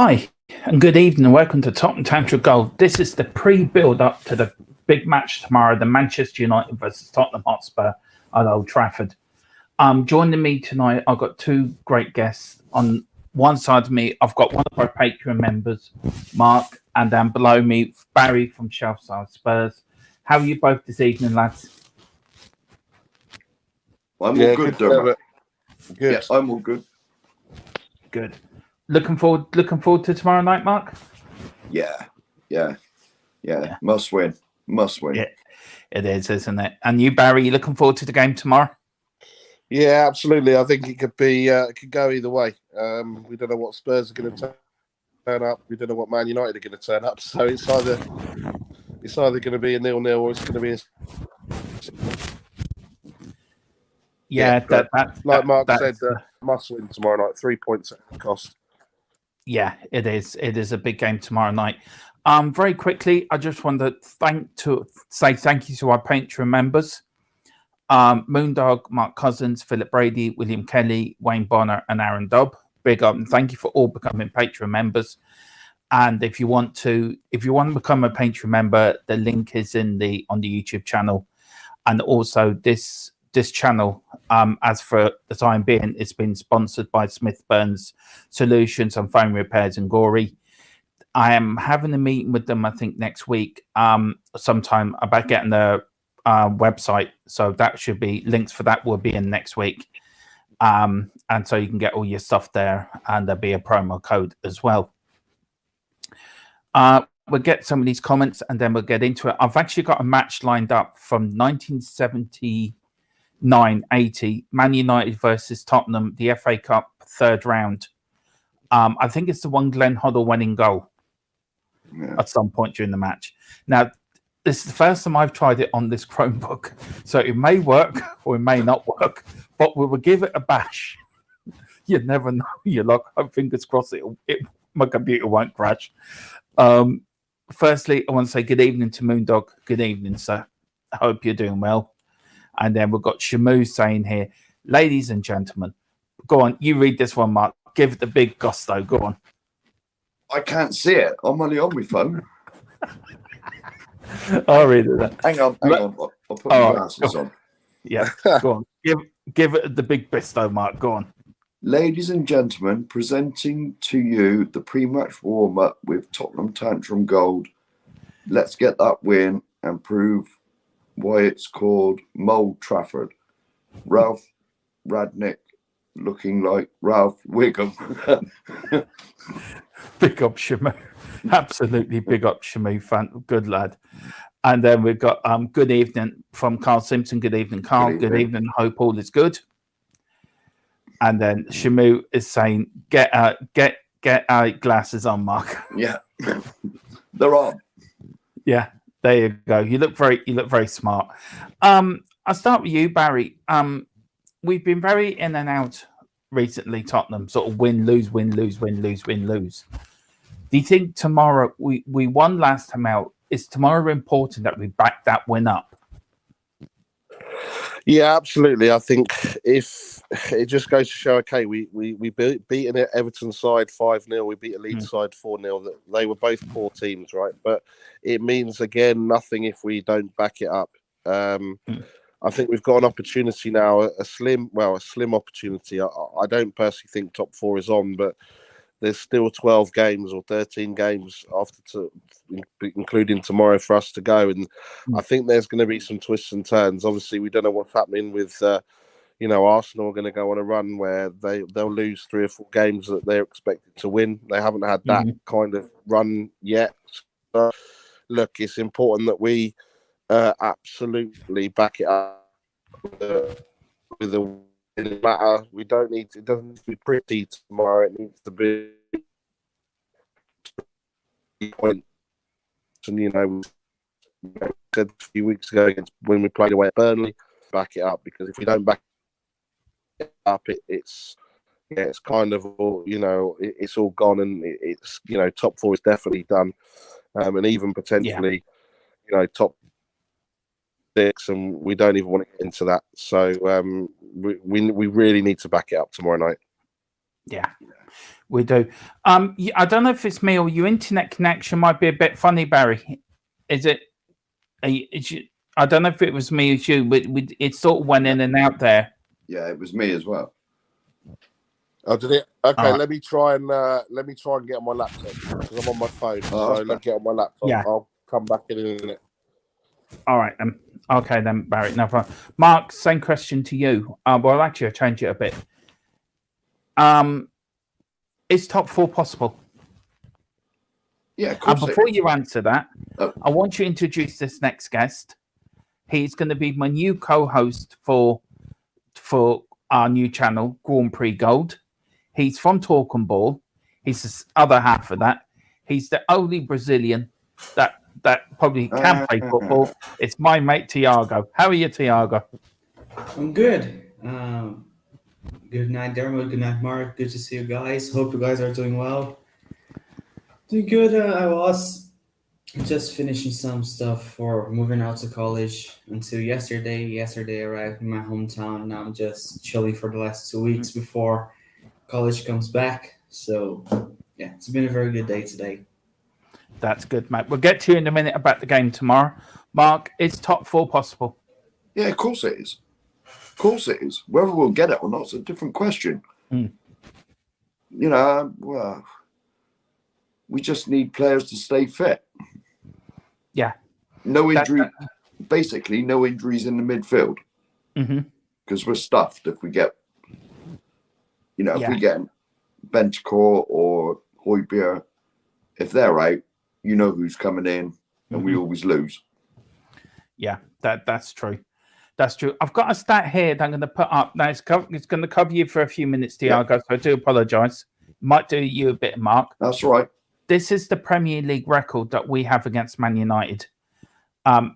Hi, and good evening, and welcome to Tottenham Gold. This is the pre-build up to the big match tomorrow, the Manchester United versus Tottenham Hotspur at Old Trafford. Joining me tonight, I've got two great guests. On one side of me, I've got one of our Patreon members, Mark, and then below me, Barry from Shelfside Spurs. How are you both this evening, lads? I'm all good, Dermot. Good. Yeah, I'm all good. Good. Looking forward to tomorrow night, Mark? Yeah. Must win. Yeah, it is, isn't it? And you, Barry, you looking forward to the game tomorrow? Yeah, absolutely. I think it could be. It could go either way. We don't know what Spurs are going to turn up. We don't know what Man United are going to turn up. So it's either going to be a 0-0 or it's going to be like Mark said, must win tomorrow night. 3 points at cost. Yeah, it is. It is a big game tomorrow night. Very quickly, I just want to say thank you to our Patreon members. Moondog, Mark Cousins, Philip Brady, William Kelly, Wayne Bonner, and Aaron Dobb. Big up and thank you for all becoming Patreon members. And if you want to become a Patreon member, the link is on the YouTube channel. And also this channel, as for the time being, it's been sponsored by Smith Burns Solutions on phone repairs and Gory. I am having a meeting with them, I think, next week, sometime about getting the website. So that should be links for that will be in next week. And so you can get all your stuff there, and there'll be a promo code as well. We'll get some of these comments and then we'll get into it. I've actually got a match lined up from 1979-80, Man United versus Tottenham, the FA Cup third round. I think it's the one Glenn Hoddle winning goal at some point during the match. Now, this is the first time I've tried it on this Chromebook, so it may work or it may not work, but we will give it a bash. You never know. You're like, fingers crossed my computer won't crash. Firstly, I want to say good evening to Moondog. Good evening, sir. I hope you're doing well. And then we've got Shamu saying here, ladies and gentlemen, go on, you read this one, Mark. Give it the big gusto. Go on. I can't see it. I'm only on my phone. I'll read it then. Hang on. I'll put my glasses on. Yeah, go on. Give it the big gusto, Mark. Go on. Ladies and gentlemen, presenting to you the pre-match warm-up with Tottenham Tantrum Gold. Let's get that win and prove why it's called Mold Trafford. Ralph Radnick looking like Ralph Wiggum. Big up Shamu. Absolutely big up Shamu, fan. Good lad. And then we've got good evening from Carl Simpson. Good evening, Carl. Good evening. Hope all is good. And then Shamu is saying, get our glasses on, Mark. Yeah. They're on. Yeah, there you go. You look very smart. I'll start with you, Barry. We've been very in and out recently, Tottenham, sort of win, lose, win, lose, win, lose, win, lose. Do you think tomorrow, we won last time out, is tomorrow important that we back that win up? Yeah, absolutely. I think if it just goes to show, okay, we beaten it Everton side 5-0, we beat a Leeds side 4-0. That they were both poor teams, right? But it means again nothing if we don't back it up. I think we've got an opportunity now, a slim opportunity. I don't personally think top four is on, but there's still 12 games or 13 games including tomorrow for us to go. And I think there's going to be some twists and turns. Obviously, we don't know what's happening with, Arsenal are going to go on a run where they'll lose 3 or 4 games that they're expected to win. They haven't had that kind of run yet. So, look, it's important that we absolutely back it up with a matter. We don't need to, it doesn't need to be pretty tomorrow. It needs to be points. And we said a few weeks ago when we played away at Burnley, back it up, because if we don't back it up, it's kind of all, it's all gone, and it's top four is definitely done, and even potentially top 6, and we don't even want to get into that. So we really need to back it up tomorrow night. Yeah, we do. I don't know if it's me or your internet connection might be a bit funny, Barry. Is it? I don't know if it was me or you, but it sort of went in and out there. Yeah, it was me as well. Oh, did it? Okay, Right. let me try and get on my laptop because I'm on my phone. So okay. let's get on my laptop. Yeah. I'll come back in a minute. All right then. Okay then, Barry. No problem. Mark, same question to you. Well, actually, I'll change it a bit. Is top 4 possible? Yeah, of And course. before you answer that, Oh. I want you to introduce this next guest. He's going to be my new co-host for our new channel, Grand Prix Gold. He's from Talk and Ball. He's the other half of that. He's the only Brazilian that probably can play football. It's my mate Tiago. How are you, Tiago? I'm good. Good night, Dermot. Good night, Mark. Good to see you guys. Hope you guys are doing well. Doing good. I was just finishing some stuff for moving out to college until yesterday. Yesterday, I arrived in my hometown. Now I'm just chilling for the last 2 weeks before college comes back. So, yeah, it's been a very good day today. That's good, mate. We'll get to you in a minute about the game tomorrow. Mark, is top 4 possible? Yeah, of course it is. Of course it is. Whether we'll get it or not is a different question. Mm. You know, well, we just need players to stay fit. Yeah. No injury. Basically, no injuries in the midfield. Because we're stuffed if we get, if we get Bentacore or Hotspur, if they're out, you know who's coming in, and we always lose. Yeah, that's true. That's true. I've got a stat here that I'm going to put up. Now, it's going to cover you for a few minutes, Tiago, so I do apologise. Might do you a bit, Mark. That's right. This is the Premier League record that we have against Man United.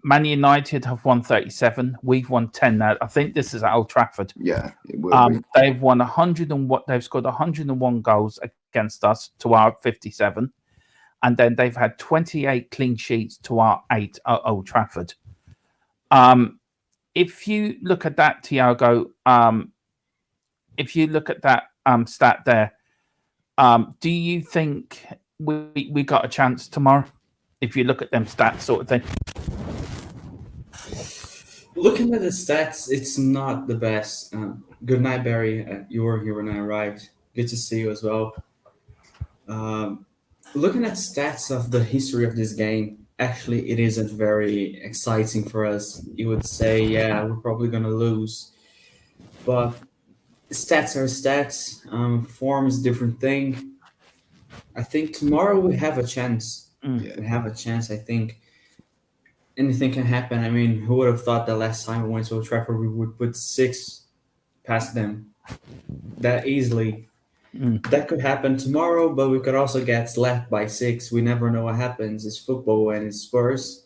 Man United have won 37. We've won 10 now. I think this is at Old Trafford. Yeah, it will be. They've won 100 and what they've scored 101 goals against us to our 57. And then they've had 28 clean sheets to our 8 at Old Trafford. If you look at that, Tiago, if you look at that stat there, do you think we got a chance tomorrow? If you look at them stats, sort of thing. Looking at the stats, it's not the best. Good night, Barry. You were here when I arrived. Good to see you as well. Looking at stats of the history of this game, actually, it isn't very exciting for us. You would say, yeah, we're probably going to lose. But stats are stats. Form is a different thing. I think tomorrow we have a chance. We have a chance, I think. Anything can happen. I mean, who would have thought that last time we went to Old Trafford we would put 6 past them that easily? That could happen tomorrow, but we could also get slapped by 6. We never know what happens. It's football and it's Spurs.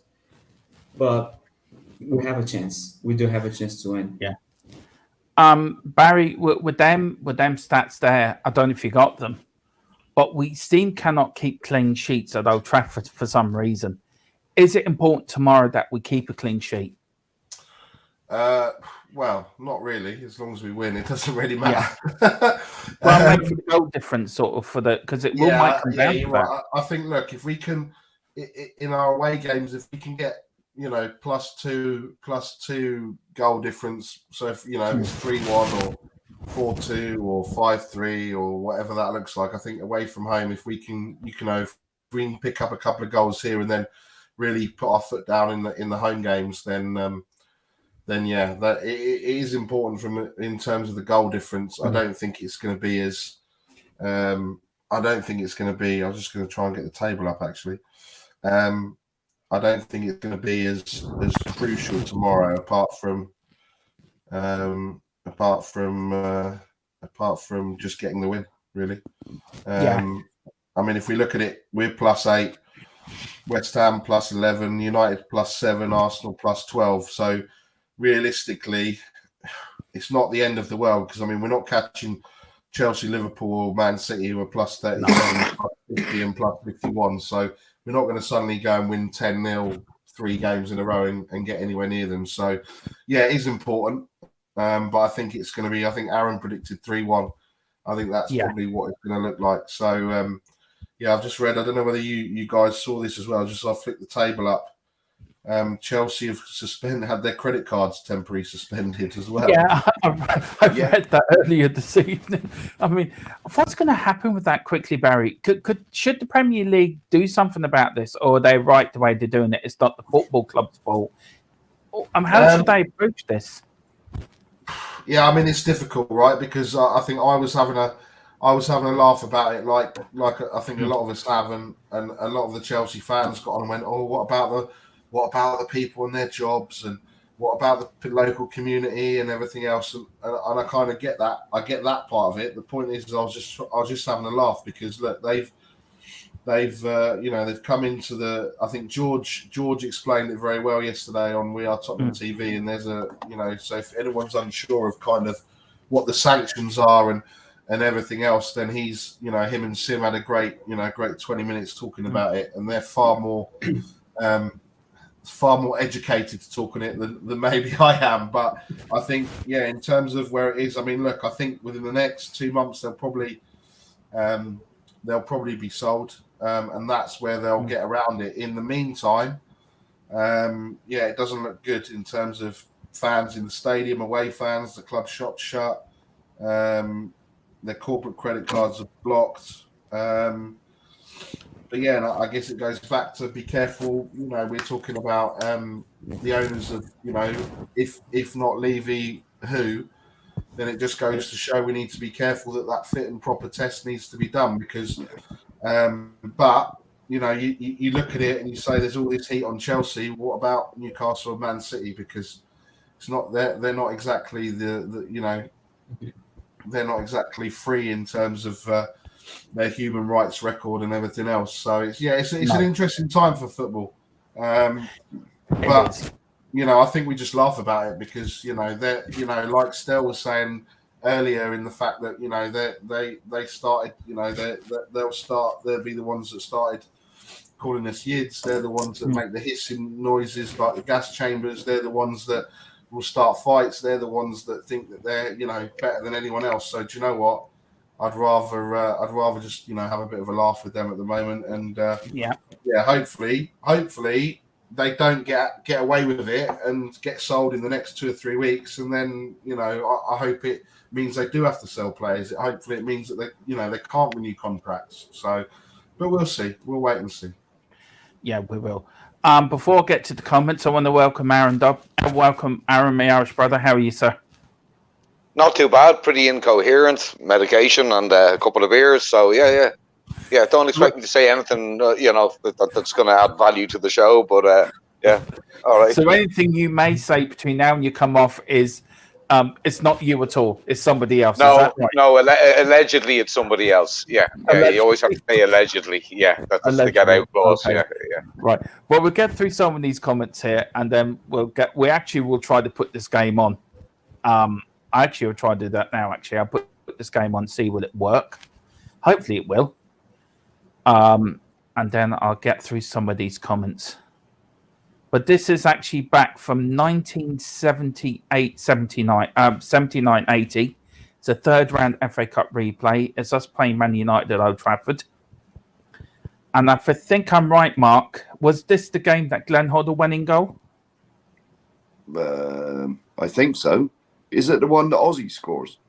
But we have a chance. We do have a chance to win. Yeah. Barry, with them stats there, I don't know if you got them, but we cannot keep clean sheets at Old Trafford for some reason. Is it important tomorrow that we keep a clean sheet? Well, not really. As long as we win, it doesn't really matter. Yeah. Well, maybe the goal difference, sort of, because it might come down to that. I think, look, if we can, in our away games, if we can get, +2 goal difference. So if it's 3-1 or 4-2 or 5-3 or whatever that looks like, I think away from home, if we can, if we can pick up a couple of goals here and then really put our foot down in the home games, then yeah, that it is important in terms of the goal difference. I don't think it's going to be as. I don't think it's going to be. I was just going to try and get the table up actually. I don't think it's going to be as crucial tomorrow, apart from just getting the win, really. I mean, if we look at it, we're +8. West Ham +11, United +7, Arsenal +12. So realistically, it's not the end of the world because, I mean, we're not catching Chelsea, Liverpool, Man City who are +37, +50 and +51. So we're not going to suddenly go and win 10-0 3 games in a row and get anywhere near them. So, yeah, it is important. But I think it's going to be, I think Aaron predicted 3-1. I think that's Yeah. probably what it's going to look like. So, yeah, I've just read. I don't know whether you guys saw this as well. I flicked the table up. Chelsea have had their credit cards temporarily suspended as well. Yeah, I've read that earlier this evening. I mean, what's going to happen with that quickly, Barry? Should the Premier League do something about this, or are they right the way they're doing it? It's not the football club's fault. How should they approach this? Yeah, I mean it's difficult, right? Because I think I was having a laugh about it, like I think a lot of us have, and a lot of the Chelsea fans got on and went, "Oh, what about the people and their jobs, and what about the local community and everything else?" And I kind of get that. I get that part of it. The point is, I was just having a laugh because look, they've come into the. I think George explained it very well yesterday on We Are Tottenham TV, and there's so if anyone's unsure of kind of what the sanctions are and everything else, then he's him and Sim had a great 20 minutes talking about it, and they're far more educated to talk on it than maybe I am. But I think in terms of where it is, I mean, look, I think within the next 2 months they'll probably be sold. And that's where they'll get around it. In the meantime, it doesn't look good in terms of fans in the stadium, away fans, the club shop shut, their corporate credit cards are blocked. But and I guess it goes back to be careful. We're talking about the owners of, if not Levy, who, then it just goes to show we need to be careful that fit and proper test needs to be done because. But you look at it and you say there's all this heat on Chelsea. What about Newcastle and Man City? Because it's not they're not exactly they're not exactly free in terms of their human rights record and everything else. So it's an interesting time for football. But I think we just laugh about it because they're like Stel was saying earlier in the fact that they started they'll be the ones that started calling us yids. They're the ones that make the hissing noises like the gas chambers. They're the ones that will start fights. They're the ones that think that they're better than anyone else. So do you know what? I'd rather just have a bit of a laugh with them at the moment and hopefully they don't get away with it and get sold in the next 2 or 3 weeks, and then I hope it means they do have to sell players. Hopefully, it means that they can't renew contracts. So, but we'll see. We'll wait and see. Yeah, we will. Before I get to the comments, I want to welcome Aaron Dobb. Welcome, Aaron, my Irish brother. How are you, sir? Not too bad. Pretty incoherent. Medication and a couple of beers. So yeah. Don't expect me to say anything that's going to add value to the show. But all right. So anything you may say between now and you come off is. It's not you at all. It's somebody else. No, is that right? no. Allegedly, it's somebody else. Yeah. You always have to say allegedly. Yeah, that's the get out clause. Okay. Yeah. Right. Well, we'll get through some of these comments here, and then we'll try to put this game on. I actually will try to do that now. Actually, I'll put this game on, see will it work. Hopefully, it will. And then I'll get through some of these comments. But this is actually back from 79-80. It's a third round FA Cup replay. It's us playing Man United at Old Trafford. And if I think I'm right, Mark, was this the game that Glenn Hoddle went in goal? I think so. Is it the one that Ozzy scores?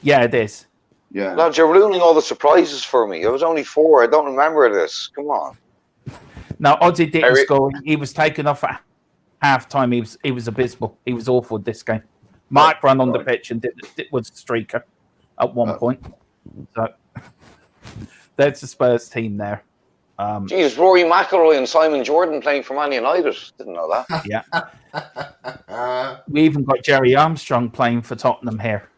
Yeah, it is. Yeah. Lads, you're ruining all the surprises for me. It was only 4. I don't remember this. Come on. No, Ozzy didn't score. He was taken off at half time. He was abysmal. He was awful this game. Mark ran on the pitch and was a streaker at one point. So there's the Spurs team there. Jeez, Rory McIlroy and Simon Jordan playing for Man United. Didn't know that. Yeah. We even got Jerry Armstrong playing for Tottenham here.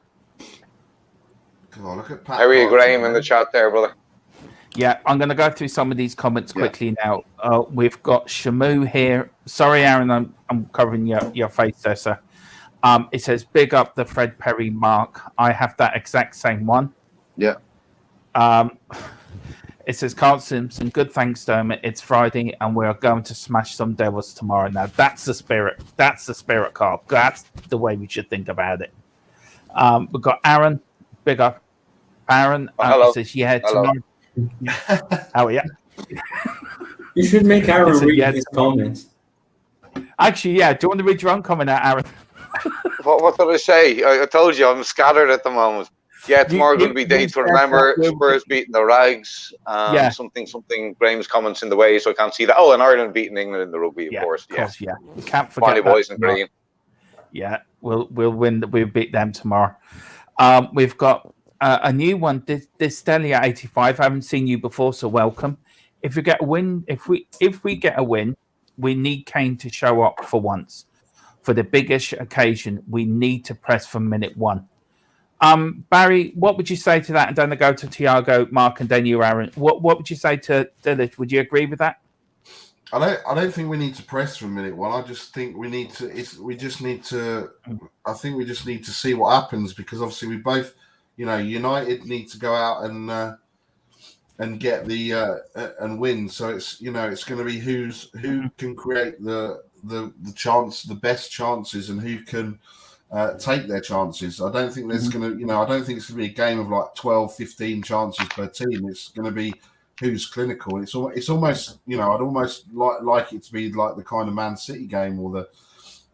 Come on, look at Pat. Harry Graham in the chat there, brother. Yeah, I'm going to go through some of these comments quickly now. We've got Shamu here. Sorry, Aaron, I'm covering your face there, sir. It says, big up the Fred Perry mark. I have that exact same one. Yeah. It says, Carl Simpson, good thanks, Dermot. It's Friday, and we're going to smash some devils tomorrow. Now, that's the spirit. That's the spirit, Carl. That's the way we should think about it. We've got Aaron, big up. Aaron hello. he says, yeah, Hello. tomorrow. Oh, yeah. You should make Aaron It's a read yes. his comments. Actually, yeah. Do you want to read your own comment out, Aaron? What did I say? I told you I'm scattered at the moment. Yeah, tomorrow going to be day you to said remember. that Spurs beating the Rags. Yeah. Something. Graham's comments in the way, so I can't see that. Oh, and Ireland beating England in the rugby, of course. Of course, yeah. You can't forget Finally, that boys in tomorrow. green. Yeah, we'll win. We'll beat them tomorrow. We've got a new one. This Delia 85. I haven't seen you before, so welcome. If you get a win, if we get a win, we need Kane to show up for once. For the biggest occasion, we need to press from minute one. Barry, what would you say to that? And then I go to Thiago, Mark, and then you, Aaron. What would you say to Dillard? Would you agree with that? I don't think we need to press from minute one. I just think we need to. I think we just need to see what happens, because obviously we both, United need to go out and get the and win. So it's it's going to be who can create the chance, the best chances, and who can take their chances. I don't think there's going to I don't think it's going to be a game of like 12, 15 chances per team. It's going to be who's clinical. It's almost I'd almost like it to be like the kind of Man City game, or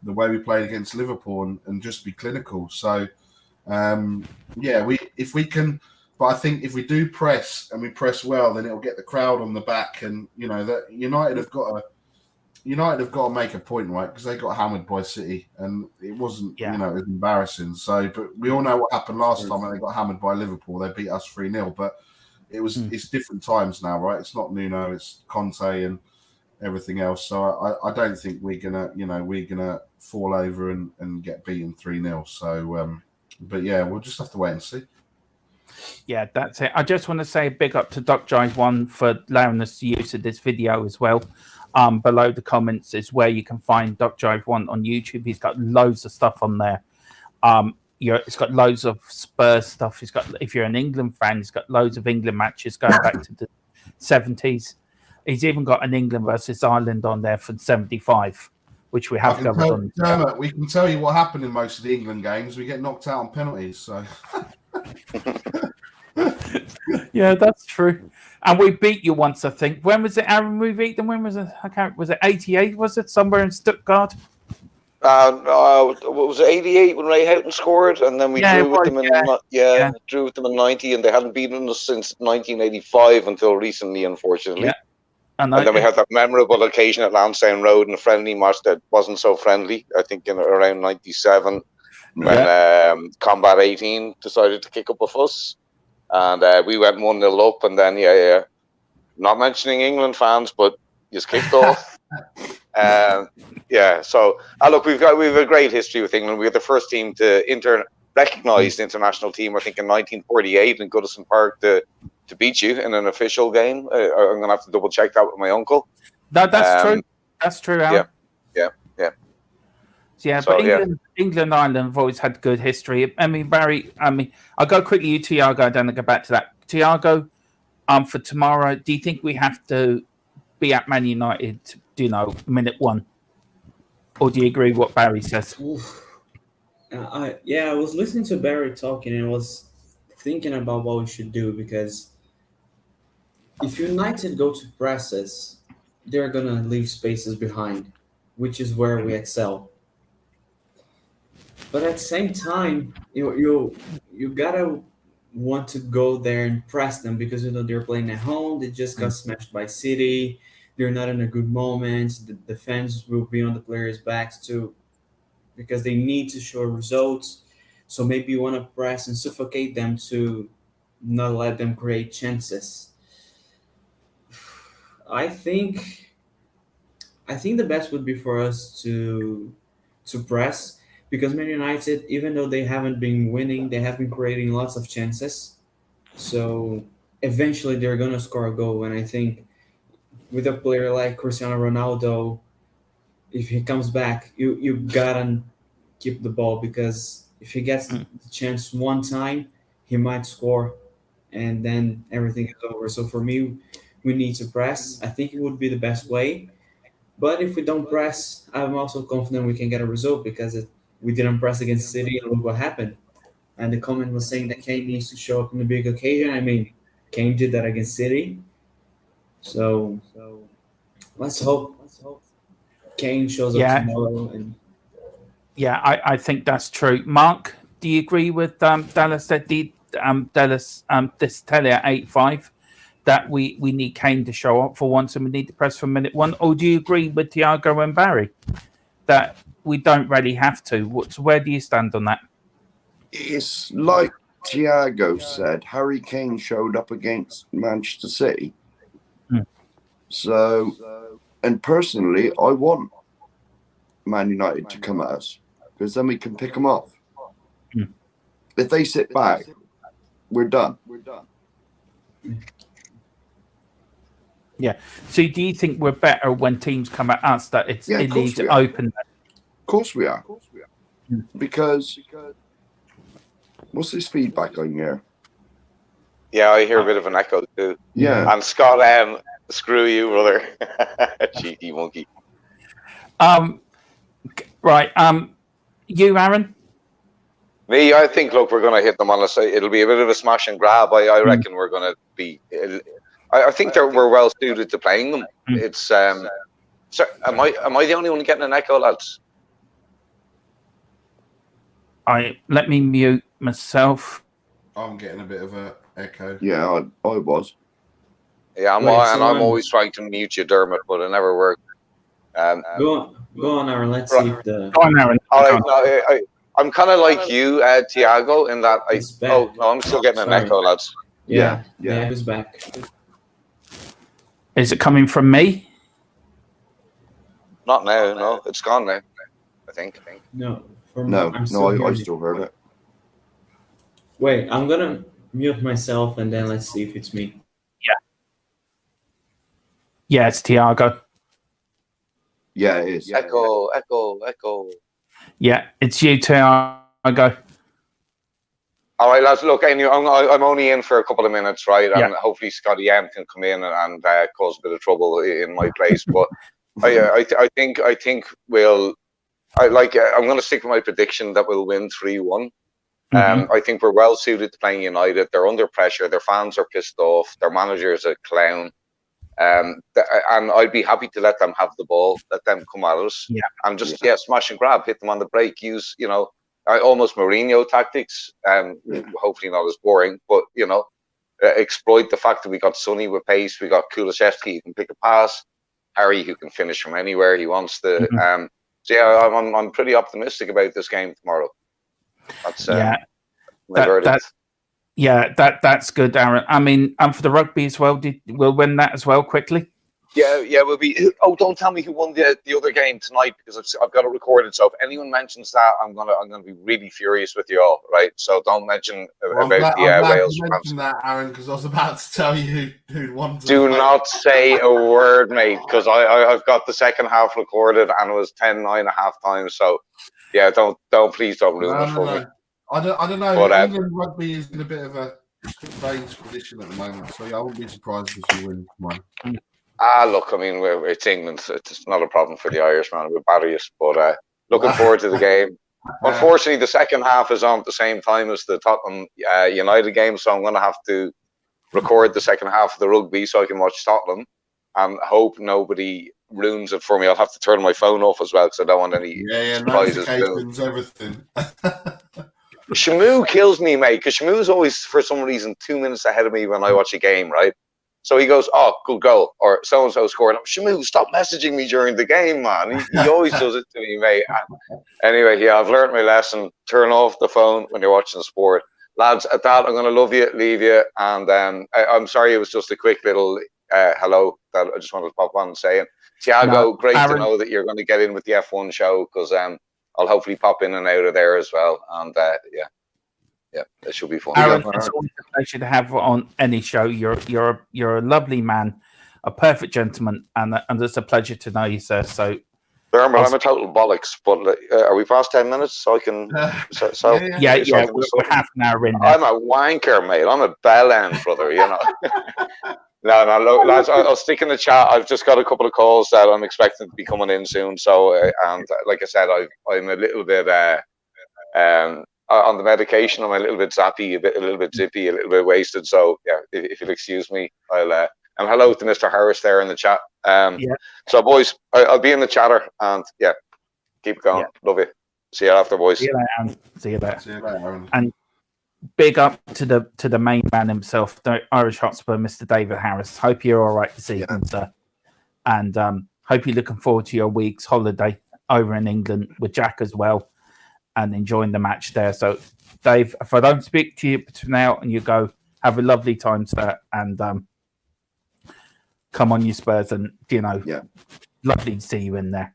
the way we played against Liverpool, and just be clinical. So if we can. But I think if we do press, and we press well, then it'll get the crowd on the back, and that United have got to make a point, right? Because they got hammered by City, and it wasn't it was embarrassing. So, but we all know what happened last time when they got hammered by Liverpool. They beat us 3-0, but it's different times now, right? It's not Nuno, it's Conte and everything else. So I don't think we're gonna fall over and get beaten 3-0. So but yeah, we'll just have to wait and see. Yeah, that's it. I just want to say a big up to Doc Jive One for allowing us to use of this video as well. Below the comments is where you can find Doc Jive One on YouTube. He's got loads of stuff on there. It's got loads of Spurs stuff. He's got, if you're an England fan, he's got loads of England matches going back to the 70s. He's even got an England versus Ireland on there from 75, which we have covered on. Dermot, we can tell you what happened in most of the England games. We get knocked out on penalties. So. Yeah, that's true. And we beat you once, I think. When was it, Aaron? We beat them. When was it? I can't. Was it 88? Was it somewhere in Stuttgart? Was it 88 when Ray Houghton scored, and then we drew with them drew with them in 90, and they hadn't beaten us since 1985 until recently, unfortunately. Yeah. And then we had that memorable occasion at Lansdowne Road in a friendly match that wasn't so friendly, I think in around 97, when Combat 18 decided to kick up a fuss. And we went 1-0 up, and then, not mentioning England fans, but just kicked off. So look, we've a great history with England. We were the first team to recognised international team, I think, in 1948 in Goodison Park to beat you in an official game. I'm going to have to double check that with my uncle. That's true. That's true, Alan. Yeah, so, but England, Ireland have always had good history. I mean, Barry, I'll go quickly to Thiago, then I'll go back to that. Thiago, for tomorrow, do you think we have to be at Man United, minute one? Or do you agree with what Barry says? I was listening to Barry talking, and I was thinking about what we should do, because if United go to presses, they're going to leave spaces behind, which is where we excel. But at the same time, you gotta want to go there and press them, because they're playing at home. They just got smashed by City. They're not in a good moment. The fans will be on the players' backs too, because they need to show results. So maybe you want to press and suffocate them to not let them create chances. I think the best would be for us to press, because Man United, even though they haven't been winning, they have been creating lots of chances. So eventually they're going to score a goal. And I think with a player like Cristiano Ronaldo, if he comes back, you got to keep the ball, because if he gets the chance one time, he might score, and then everything is over. So for me, we need to press. I think it would be the best way. But if we don't press, I'm also confident we can get a result, because we didn't press against City, and look what happened. and the comment was saying that Kane needs to show up on the big occasion. I mean, Kane did that against City, so let's hope Kane shows up Yeah. tomorrow. And Yeah, I think that's true. Mark, do you agree with Dallas said this tell at 8-5 that we need Kane to show up for once and we need to press from minute one? Or do you agree with Thiago and Barry that we don't really have to? Where do you stand on that? It's like Thiago said, Harry Kane showed up against Manchester City. So, and personally, I want Man United to come at us because then we can pick them off. If they sit back, we're done. Yeah. So do you think we're better when teams come at us that it leaves it open? Of course we are. Because what's this feedback on here? Yeah, I hear a bit of an echo too. Yeah. And Scott, screw you, brother. Cheeky monkey. Right. You, Aaron? Me, I think, look, we're going to hit them on a side. It'll be a bit of a smash and grab. I reckon we're going to be. I think that we're well suited to playing them. It's. So am I the only one getting an echo, lads? Let me mute myself. I'm getting a bit of a echo. Yeah, I was. Yeah, I'm always trying to mute you, Dermot, but it never worked. Go on, Aaron. Let's see if the. Go on, Aaron. All right, no, I'm kind of like you, Thiago, in that I'm still getting an echo, lads. Yeah, it's back. Is it coming from me? Not now, no, it's gone now. I think. No, I still heard it. Wait, I'm gonna mute myself and then let's see if it's me. Yeah, it's Thiago. Yeah, it is. Echo. Yeah, it's you, Thiago. All right, lads. Look, anyway, I'm only in for a couple of minutes, right? And hopefully Scotty M can come in and cause a bit of trouble in my place. But I think we'll. I'm going to stick with my prediction that we'll win 3-1. I think we're well suited to playing United. They're under pressure. Their fans are pissed off. Their manager is a clown. And I'd be happy to let them have the ball, let them come at us, and just smash and grab, hit them on the break, use almost Mourinho tactics. Hopefully not as boring, but exploit the fact that we got Sonny with pace, we got Kulusevski who can pick a pass, Harry who can finish from anywhere he wants to. I'm pretty optimistic about this game tomorrow. That's my verdict. That's good, Aaron. I mean, and for the rugby as well, we'll win that as well quickly. Yeah, we'll be. Oh, don't tell me who won the other game tonight because I've got it recorded. So if anyone mentions that, I'm gonna be really furious with you all, right? So don't mention about the Wales. You mentioned that, Aaron, because I was about to tell you who won. Do not say a word, mate, because I've got the second half recorded and it was 10-9 at half time. So yeah, please don't ruin it for me. I don't know. But, England rugby is in a bit of a strange position at the moment, so I wouldn't be surprised if you win tomorrow. Look, I mean, it's England. It's not a problem for the Irish, man. We're barriers, but looking forward to the game. Unfortunately, the second half is on at the same time as the Tottenham United game, so I'm going to have to record the second half of the rugby so I can watch Tottenham and hope nobody ruins it for me. I'll have to turn my phone off as well because I don't want any surprises. Notifications, everything. Shamu kills me, mate, because Shamu's always, for some reason, 2 minutes ahead of me when I watch a game, right? So he goes, "Oh, good goal," or "So-and-so scored." Shamu, stop messaging me during the game, man. He always does it to me, mate. Anyway, I've learned my lesson. Turn off the phone when you're watching sport. Lads, at that, I'm going to love you, leave you, and I'm sorry it was just a quick little hello that I just wanted to pop on and say it. Thiago, great to know that you're going to get in with the F1 show because I'll hopefully pop in and out of there as well. And it should be fun. Aaron, it's always a pleasure to have on any show. You're a lovely man, a perfect gentleman, and it's a pleasure to know you, sir. So, Dermot, I'm a total bollocks, but are we past 10 minutes? So I can. We're half an hour in. I'm a wanker, mate. I'm a bell end, brother. No, look, lads, I'll stick in the chat. I've just got a couple of calls that I'm expecting to be coming in soon. So, and like I said, I'm a little bit on the medication. I'm a little bit zappy, a little bit zippy, a little bit wasted. So yeah, if you'll excuse me, I'll. And hello to Mr. Harris there in the chat. So boys, I'll be in the chatter, and yeah, keep going. Yeah. Love you. See you after, boys. See you later, Aaron. See you later. See you later, Aaron. And big up to the main man himself, the Irish Hotspur, Mr. David Harris. Hope you're all right this evening, sir. And hope you're looking forward to your week's holiday over in England with Jack as well, and enjoying the match there. So, Dave, if I don't speak to you between now and you go, have a lovely time, sir, and come on, you Spurs, and lovely to see you in there.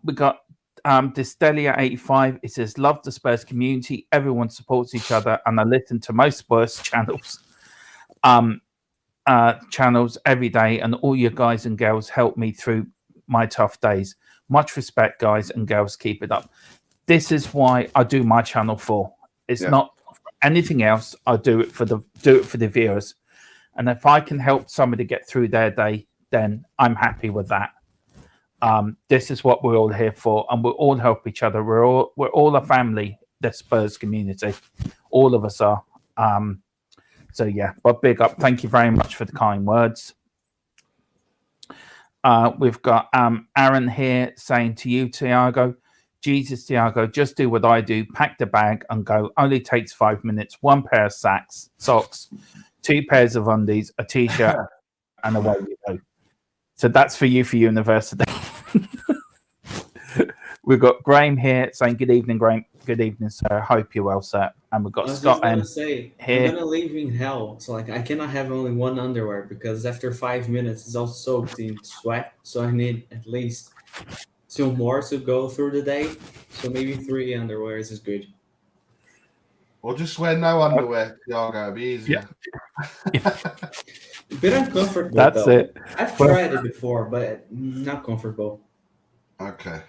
We got Distelia85. It says, love the Spurs community. Everyone supports each other, and I listen to most Spurs channels every day, and all your guys and girls help me through my tough days. Much respect, guys and girls. Keep it up. This is why I do my channel for. It's not anything else. I do it for the viewers, and if I can help somebody get through their day, then I'm happy with that. This is what we're all here for, and we'll all help each other. We're all a family, the Spurs community. All of us are. So yeah, but big up. Thank you very much for the kind words. We've got Aaron here saying to you, Tiago, Jesus, Tiago, just do what I do. Pack the bag and go. Only takes 5 minutes. 1 pair of socks, 2 pairs of undies, a t-shirt, and away you go. So that's for you for university. We've got Graham here saying, good evening, Graham. Good evening, sir. Hope you're well, sir. And we've got Scott M. Here. I'm gonna leave in hell. So I cannot have only one underwear because after 5 minutes it's all soaked in sweat. So I need at least 2 more to go through the day. So maybe 3 underwears is good. Or just wear no underwear, Tiago. It'll be easier. A bit uncomfortable. That's though. it. I've tried it before, but not comfortable. Okay.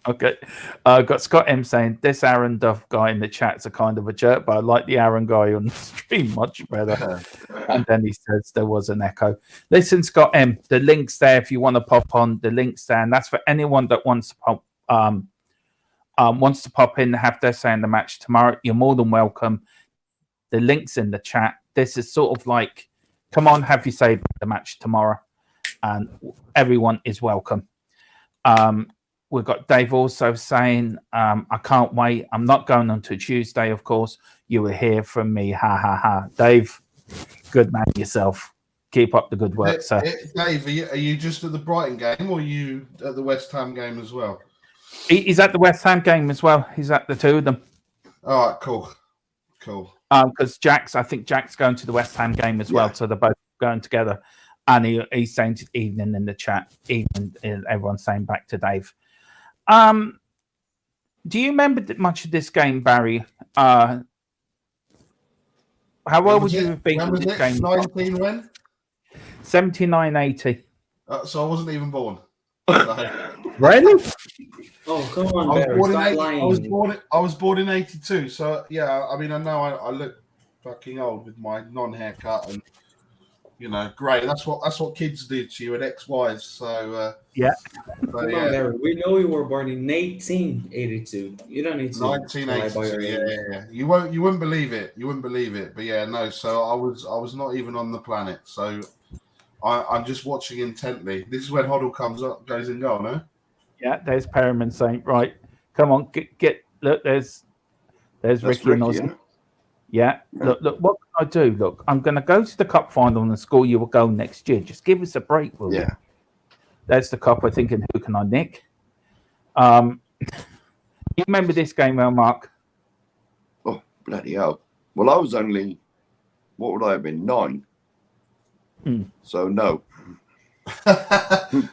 Got Scott M saying this Aaron Duff guy in the chat's a kind of a jerk, but I like the Aaron guy on the stream much better. And then he says there was an echo. Listen, Scott M, the link's there if you want to pop on. The link's there, and that's for anyone that wants to pop in and have their say in the match tomorrow. You're more than welcome. The link's in the chat. This is sort of like, come on, have your say about the match tomorrow, and everyone is welcome. We've got Dave also saying, I can't wait. I'm not going until Tuesday, of course. You will hear from me. Ha, ha, ha. Dave, good man yourself. Keep up the good work, sir. Dave, are you just at the Brighton game or are you at the West Ham game as well? He's at the West Ham game as well. He's at the 2 of them. All right, cool. Because I think Jack's going to the West Ham game as well. So they're both going together. And he's saying evening in the chat. Evening, everyone's saying back to Dave. Do you remember much of this game, Barry? How well would you have been in this game? 19 when? 79-80. So I wasn't even born. Really? Oh, come on, Barry. Stop lying. I was born in 82. So yeah, I mean, I know I look fucking old with my non-haircut and grey. That's what kids do to you at XYs. So yeah. Come on, Barry. We know you were born in 1882. You don't need to 1982. Yeah. You wouldn't believe it. But yeah, no. So I was not even on the planet. So I'm just watching intently. This is when Hoddle goes in goal, no? Yeah, there's Perriman saying, right, come on, get look, there's Ricky and Ozzy. Yeah, look, what can I do? Look, I'm going to go to the cup final and score you a goal next year. Just give us a break, will you? There's the cup. I'm thinking, who can I nick? You remember this game well, Mark? Oh, bloody hell. Well, I was only, what would I have been, 9? So, no.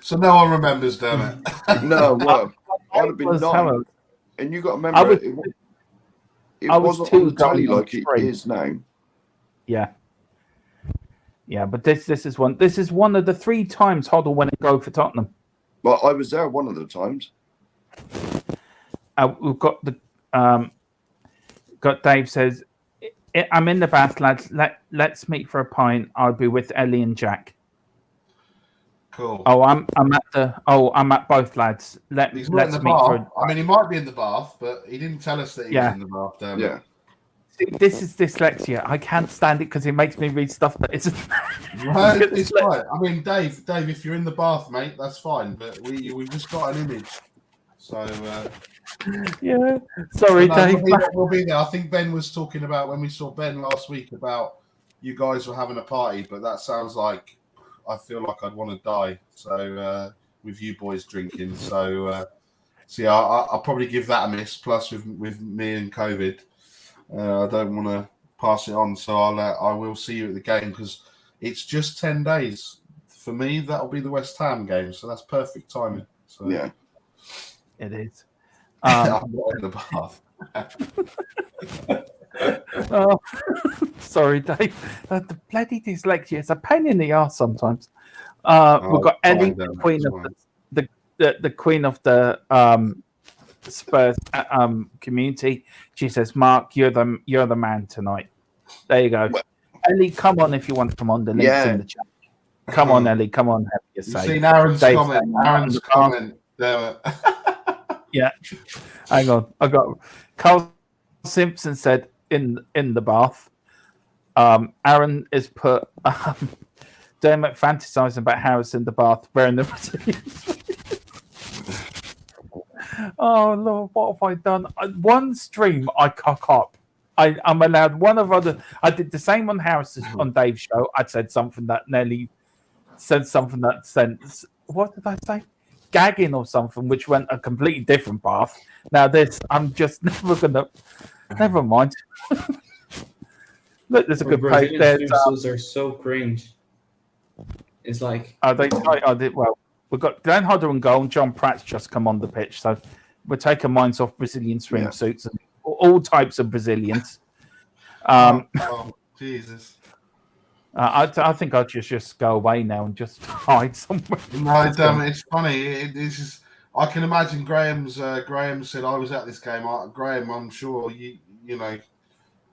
So no one remembers, damn it. No, well, I'd have been 9. And you got to remember, it wasn't on the telly like it is now. Yeah, but this is one of the 3 times Hoddle went and go for Tottenham. Well, I was there one of the times. We've got got Dave says, I'm in the bath, lads. Let's meet for a pint. I'll be with Ellie and Jack. Cool. Oh, I'm at both, lads. He's not in Let's the meet for. bath. I mean, he might be in the bath, but he didn't tell us that he was in the bath. Damn it. Yeah. See, this is dyslexia. I can't stand it because it makes me read stuff that isn't. No, it's right. I mean, Dave, if you're in the bath, mate, that's fine. But we've just got an image. So Yeah. Sorry, no, Dave. we'll be there. I think Ben was talking about when we saw Ben last week about you guys were having a party, but that sounds like I feel like I'd want to die. So with you boys drinking, so yeah, I'll probably give that a miss. Plus with me and COVID, I don't want to pass it on. So I will see you at the game because it's just 10 days for me. That'll be the West Ham game, so that's perfect timing. So Yeah. It is. I'm not in the bath. Oh, sorry, Dave. The bloody dyslexia. It's a pain in the ass sometimes. We've got Ellie, the queen of the queen of the Spurs community. She says, "Mark, you're the man tonight." There you go. Well, Ellie, come on if you want to come on. The links in the chat. Come on, Ellie. Come on, have your You've say. seen Aaron's Dave comment. saying, Aaron's comment. Damn it. Yeah. Hang on. I got Carl Simpson said in the bath. Aaron is put Dermot fantasizing about Harris in the bath wearing the Oh Lord, what have I done? One stream I cock up. I'm allowed one of other. I did the same on Harris's on Dave's show. I said something that Nelly said something that sent. What did I say? Gagging or something, which went a completely different path. Now this, I'm just never gonna. Never mind. Look, there's a good page there. Those are so cringe. It's like I did well. We've got Glenn Hodder and goal, and John Pratt's just come on the pitch, so we're taking minds off Brazilian swimsuits and all types of Brazilians. Jesus. I think I'll just go away now and just hide somewhere. No, damn it, it's funny. This is. I can imagine Graham said I was at this game. Graham, I'm sure you know.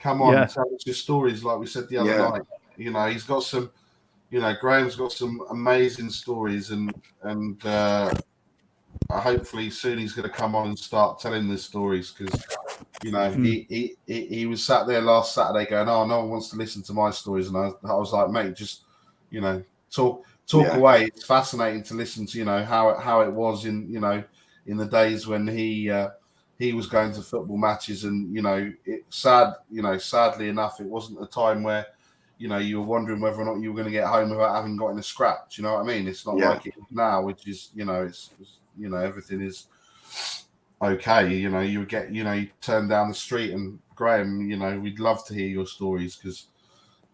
Come on, tell us your stories, like we said the other night. You know, he's got some. You know, Graham's got some amazing stories, and hopefully soon he's going to come on and start telling the stories because, you know, he was sat there last Saturday going, "Oh, no one wants to listen to my stories," and I was like, "Mate, just you know, talk away." It's fascinating to listen to, you know, how it was in the days when he was going to football matches, and you know, sadly enough, it wasn't a time where, you know, you were wondering whether or not you were going to get home without having got in a scrap. Do you know what I mean? It's not like it is now, which is, you know, it's everything is okay. You know, you turn down the street, and Graham, you know, we'd love to hear your stories because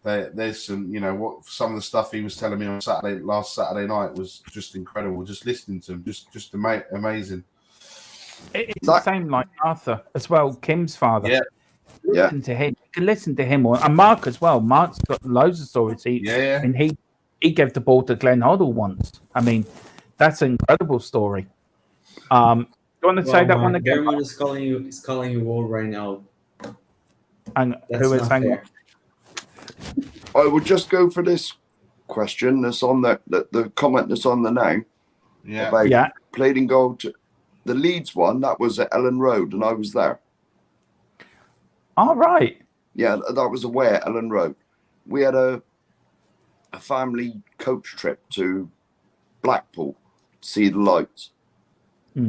there's some, you know, what some of the stuff he was telling me on last Saturday night was just incredible. Just listening to him, just amazing. It's the same like Arthur as well, Kim's father. Yeah. Listen to him. You can listen to him, and Mark as well. Mark's got loads of stories. And he gave the ball to Glenn Hoddle once. I mean, that's an incredible story. Do you want to say that one again? Dermot is calling you all right now. And who is hanging? I would just go for this question that's on the comment that's on the now. Yeah. About played in goal to the Leeds one. That was at Ellen Road, and I was there. All right. Yeah, that was away at Ellen Road. We had a family coach trip to Blackpool to see the lights.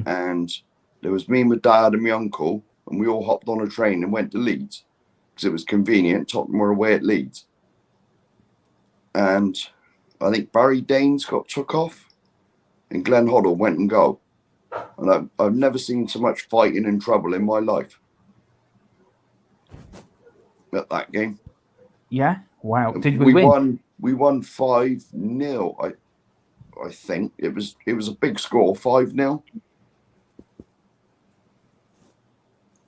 And there was me, my dad, and my uncle, and we all hopped on a train and went to Leeds because it was convenient. Tottenham were away at Leeds. And I think Barry Danes got took off and Glenn Hoddle went and goal. And I've never seen so much fighting and trouble in my life at that game. Yeah. Wow. Did we win? We won 5-0. I think it was a big score, 5-0.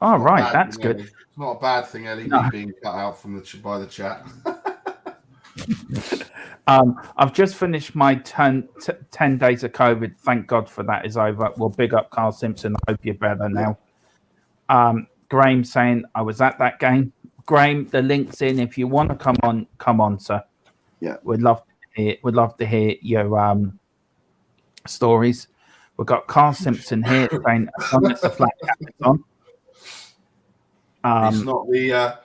Oh, right. That's good. It's not a bad thing, Ellie, being cut out by the chat. I've just finished my 10 days of COVID. Thank God for that is over. Well, big up Carl Simpson. I hope you're better now. Graham saying I was at that game. Graham, the link's in. If you want to come on, sir. Yeah, we'd love to hear your stories. We've got Carl Simpson here saying, as long as the flat cap is on. It's not the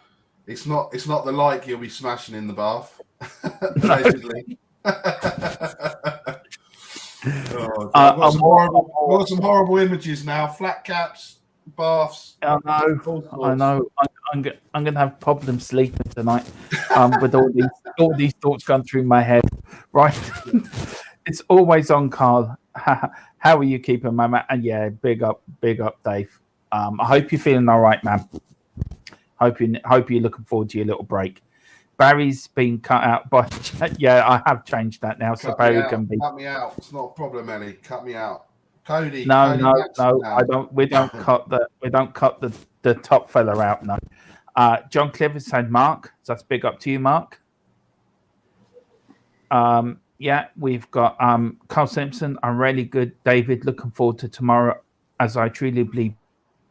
it's not the like you'll be smashing in the bath. Allegedly. I've got some horrible images now. Flat caps, baths. I know. I'm going to have problems sleeping tonight with all these thoughts going through my head. Right. It's always on, Carl. How are you keeping, my man? And yeah, big up, Dave. I hope you're feeling all right, man. Hope you're looking forward to your little break. Barry's been cut out by yeah, I have changed that now. So Barry can be cut me out. It's not a problem, Ellie. Cut me out. Cody. No, Cody I don't. We don't cut the top fella out. No. John Clifford said Mark. So that's big up to you, Mark. Yeah, we've got Carl Simpson. I'm really good, David. Looking forward to tomorrow, as I truly believe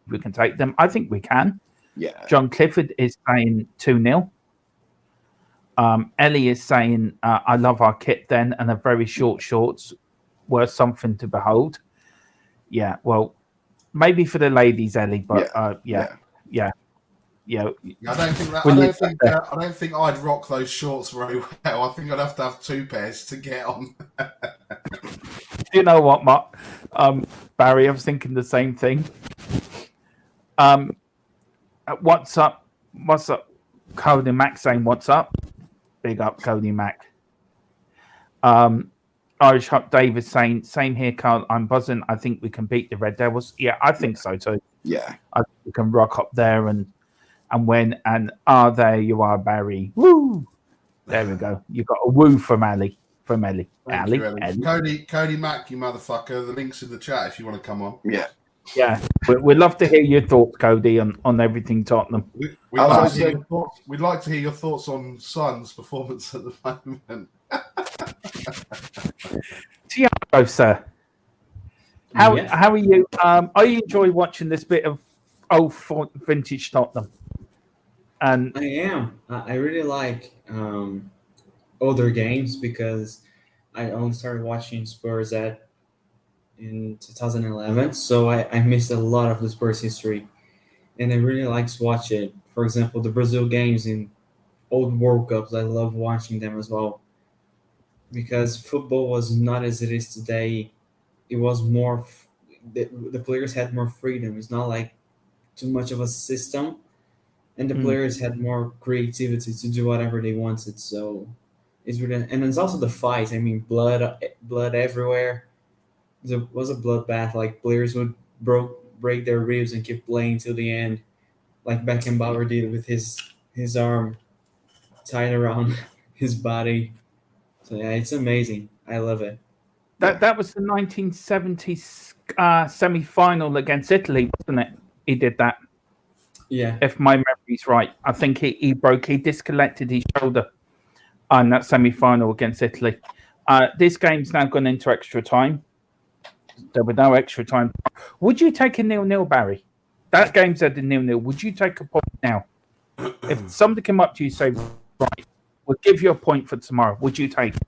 we can take them. I think we can. Yeah. John Clifford is saying 2-0. Ellie is saying, I love our kit then, and a very short shorts were something to behold. Yeah, well, maybe for the ladies, Ellie, but yeah. I don't think I'd rock those shorts very well. I think I'd have to have 2 pairs to get on. You know what, Mark? Barry, I was thinking the same thing. What's up? Cody Mac saying what's up? Big up, Cody Mac. Irish Hot David saying, same here, Carl. I'm buzzing. I think we can beat the Red Devils. Yeah, I think so too. Yeah. I think we can rock up there and there you are, Barry. Woo! There we go. You got a woo from Ellie. Thank you, Ellie. Cody Mac, you motherfucker. The link's in the chat if you want to come on. Yeah. Yeah. We'd love to hear your thoughts, Cody, on everything Tottenham. We'd like to hear your thoughts on Son's performance at the moment. Tiago, sir. How are you? Are you enjoying watching this bit of old vintage Tottenham? And I am. I really like older games because I only started watching Spurs in 2011, so I missed a lot of the Spurs history, and I really like to watch it. For example, the Brazil games in old World Cups, I love watching them as well, because football was not as it is today. It was more, the players had more freedom. It's not like too much of a system, and the players had more creativity to do whatever they wanted. So it's really, and it's also the fight. I mean, blood everywhere. There was a bloodbath. Like players would break their ribs and keep playing till the end, like Beckenbauer did with his arm tied around his body. So yeah, it's amazing. I love it. That was the 1970s semi-final against Italy, wasn't it? He did that. Yeah. If my memory's right, I think he disconnected his shoulder on that semi-final against Italy. This game's now gone into extra time. There were no extra time. Would you take a 0-0, Barry? That game's at the 0-0. Would you take a point now? If somebody came up to you and say, right, we'll give you a point for tomorrow, would you take it?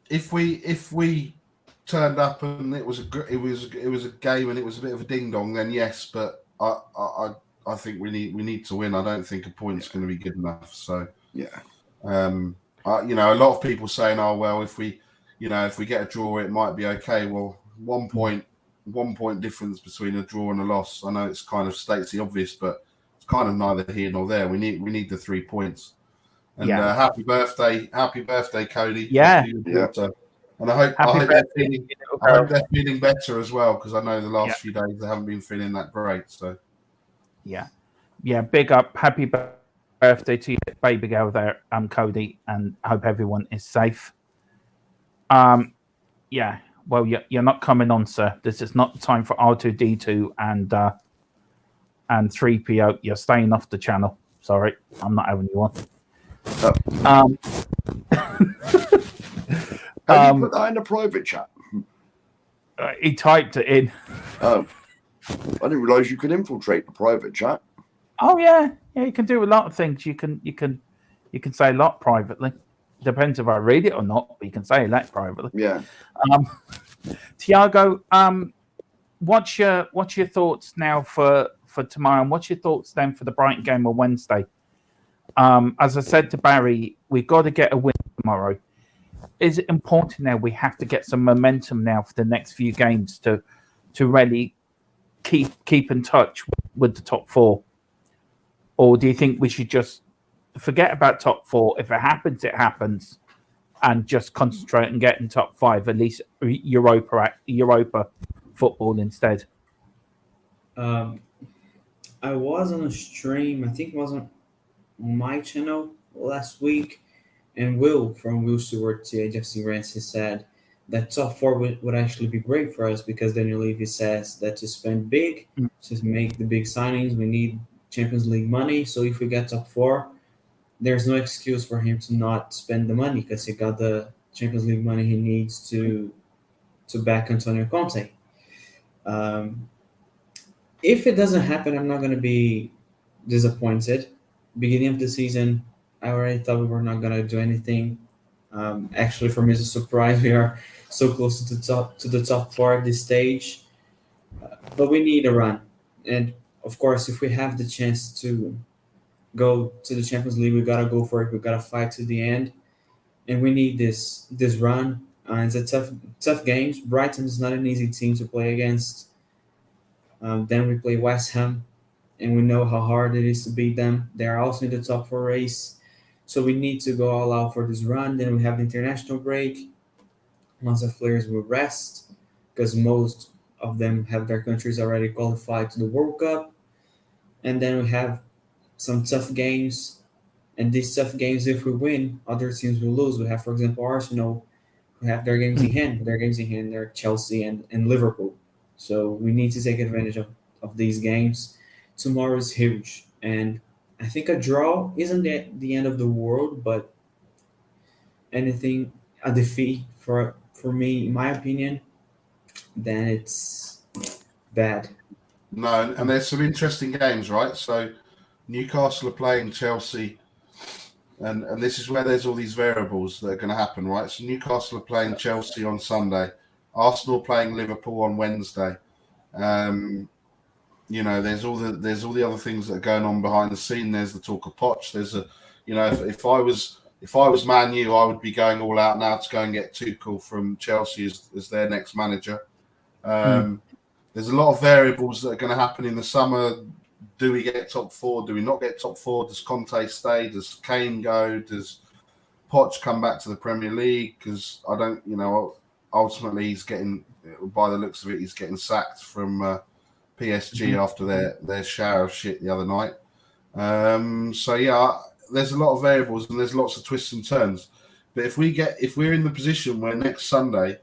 If we turned up and it was a game and it was a bit of a ding dong, then yes. But I think we need to win. I don't think a point's going to be good enough. So yeah. A lot of people saying, oh well, if we get a draw, it might be okay. Well, 1 point difference between a draw and a loss. I know it's kind of states the obvious, but it's kind of neither here nor there. We need the 3 points. And happy birthday, Cody. Yeah. And I hope they're feeling better as well, because I know the last few days they haven't been feeling that great. So yeah, big up, happy birthday to you, baby girl there, Cody, and I hope everyone is safe. Yeah, well, you're not coming on, sir. This is not the time for R2D2 and 3PO. You're staying off the channel. Sorry, I'm not having you on. Have you put that in a private chat? He typed it in. Oh, I didn't realise you could infiltrate the private chat. Oh yeah, you can do a lot of things. You can say a lot privately. Depends if I read it or not. But you can say that privately. Yeah. Tiago, what's your thoughts now for tomorrow? And what's your thoughts then for the Brighton game on Wednesday? As I said to Barry, we've got to get a win tomorrow. Is it important now? We have to get some momentum now for the next few games to really keep in touch with the top four, or do you think we should just forget about top four? If it happens, it happens, and just concentrate and get in top five, at least Europa football instead. I was on a stream, I think it was on my channel last week, and Will from Will Stewart to AFC Rants, he said that top four would actually be great for us, because Daniel Levy says that to spend big, to make the big signings, we need Champions League money. So if we get top four, there's no excuse for him to not spend the money, because he got the Champions League money he needs to back Antonio Conte. If it doesn't happen, I'm not going to be disappointed. Beginning of the season, I already thought we were not going to do anything. Actually, for me, it's a surprise we are so close to the top four at this stage. But we need a run, and of course, if we have the chance to go to the Champions League, we gotta go for it. We gotta fight to the end, and we need this run. It's a tough games. Brighton is not an easy team to play against. Then we play West Ham, and we know how hard it is to beat them. They are also in the top four race, so we need to go all out for this run. Then we have the international break. Lots of players will rest, because most of them have their countries already qualified to the World Cup. And then we have some tough games. And these tough games, if we win, other teams will lose. We have, for example, Arsenal, who have their games in hand. Their games in hand are Chelsea and Liverpool. So we need to take advantage of these games. Tomorrow is huge. And I think a draw isn't the end of the world, but a defeat for me, in my opinion, then it's bad. No, and there's some interesting games, right? So Newcastle are playing Chelsea, and this is where there's all these variables that are going to happen, right? So Newcastle are playing Chelsea on Sunday, Arsenal playing Liverpool on Wednesday. There's all the other things that are going on behind the scene. There's the talk of Poch. There's if I was Man U, I would be going all out now to go and get Tuchel from Chelsea as their next manager. There's a lot of variables that are going to happen in the summer. Do we get top four? Do we not get top four? Does Conte stay? Does Kane go? Does Poch come back to the Premier League? Because I don't, ultimately he's getting, by the looks of it, he's getting sacked from PSG after their shower of shit the other night. There's a lot of variables and there's lots of twists and turns. But if we're in the position where next Sunday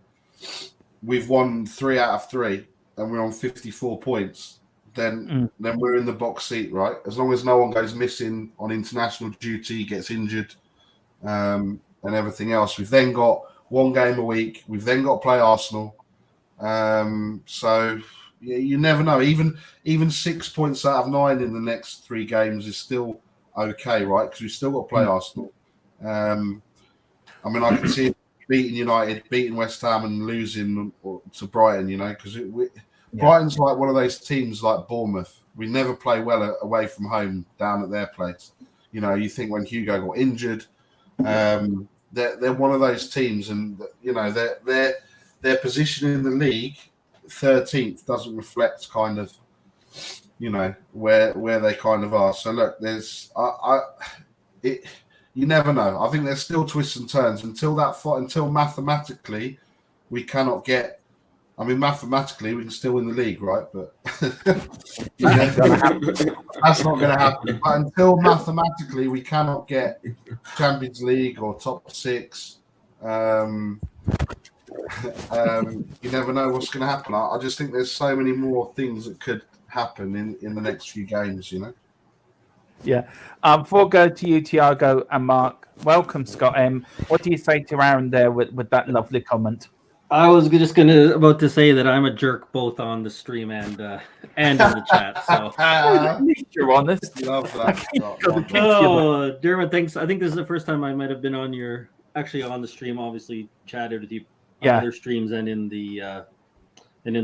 we've won 3 out of 3 and we're on 54 points, then we're in the box seat, right? As long as no one goes missing on international duty, gets injured, and everything else. We've then got 1 game a week. We've then got to play Arsenal. You never know. Even 6 points out of 9 in the next 3 games is still okay, right? Because we've still got to play Arsenal. I can see it beating United, beating West Ham, and losing to Brighton. Because Brighton's like one of those teams like Bournemouth. We never play well away from home down at their place. You think when Hugo got injured, they're one of those teams, and their position in the league, 13th, doesn't reflect kind of where they kind of are. So look, there's you never know. I think there's still twists and turns until mathematically we cannot get. Mathematically we can still win the league, right? But that's not going to happen. But until mathematically we cannot get Champions League or top 6, you never know what's going to happen. I just think there's so many more things that could happen in the next few games, Yeah. Before I go to you, Tiago and Mark, welcome, Scott M. What do you say to Aaron there with that lovely comment? I was just about to say that I'm a jerk both on the stream and in the chat. So At least you're honest. Love that. oh, Dermot, thanks. I think this is the first time I might have been on your actually on the stream, obviously chatted with you on Yeah. other streams and in the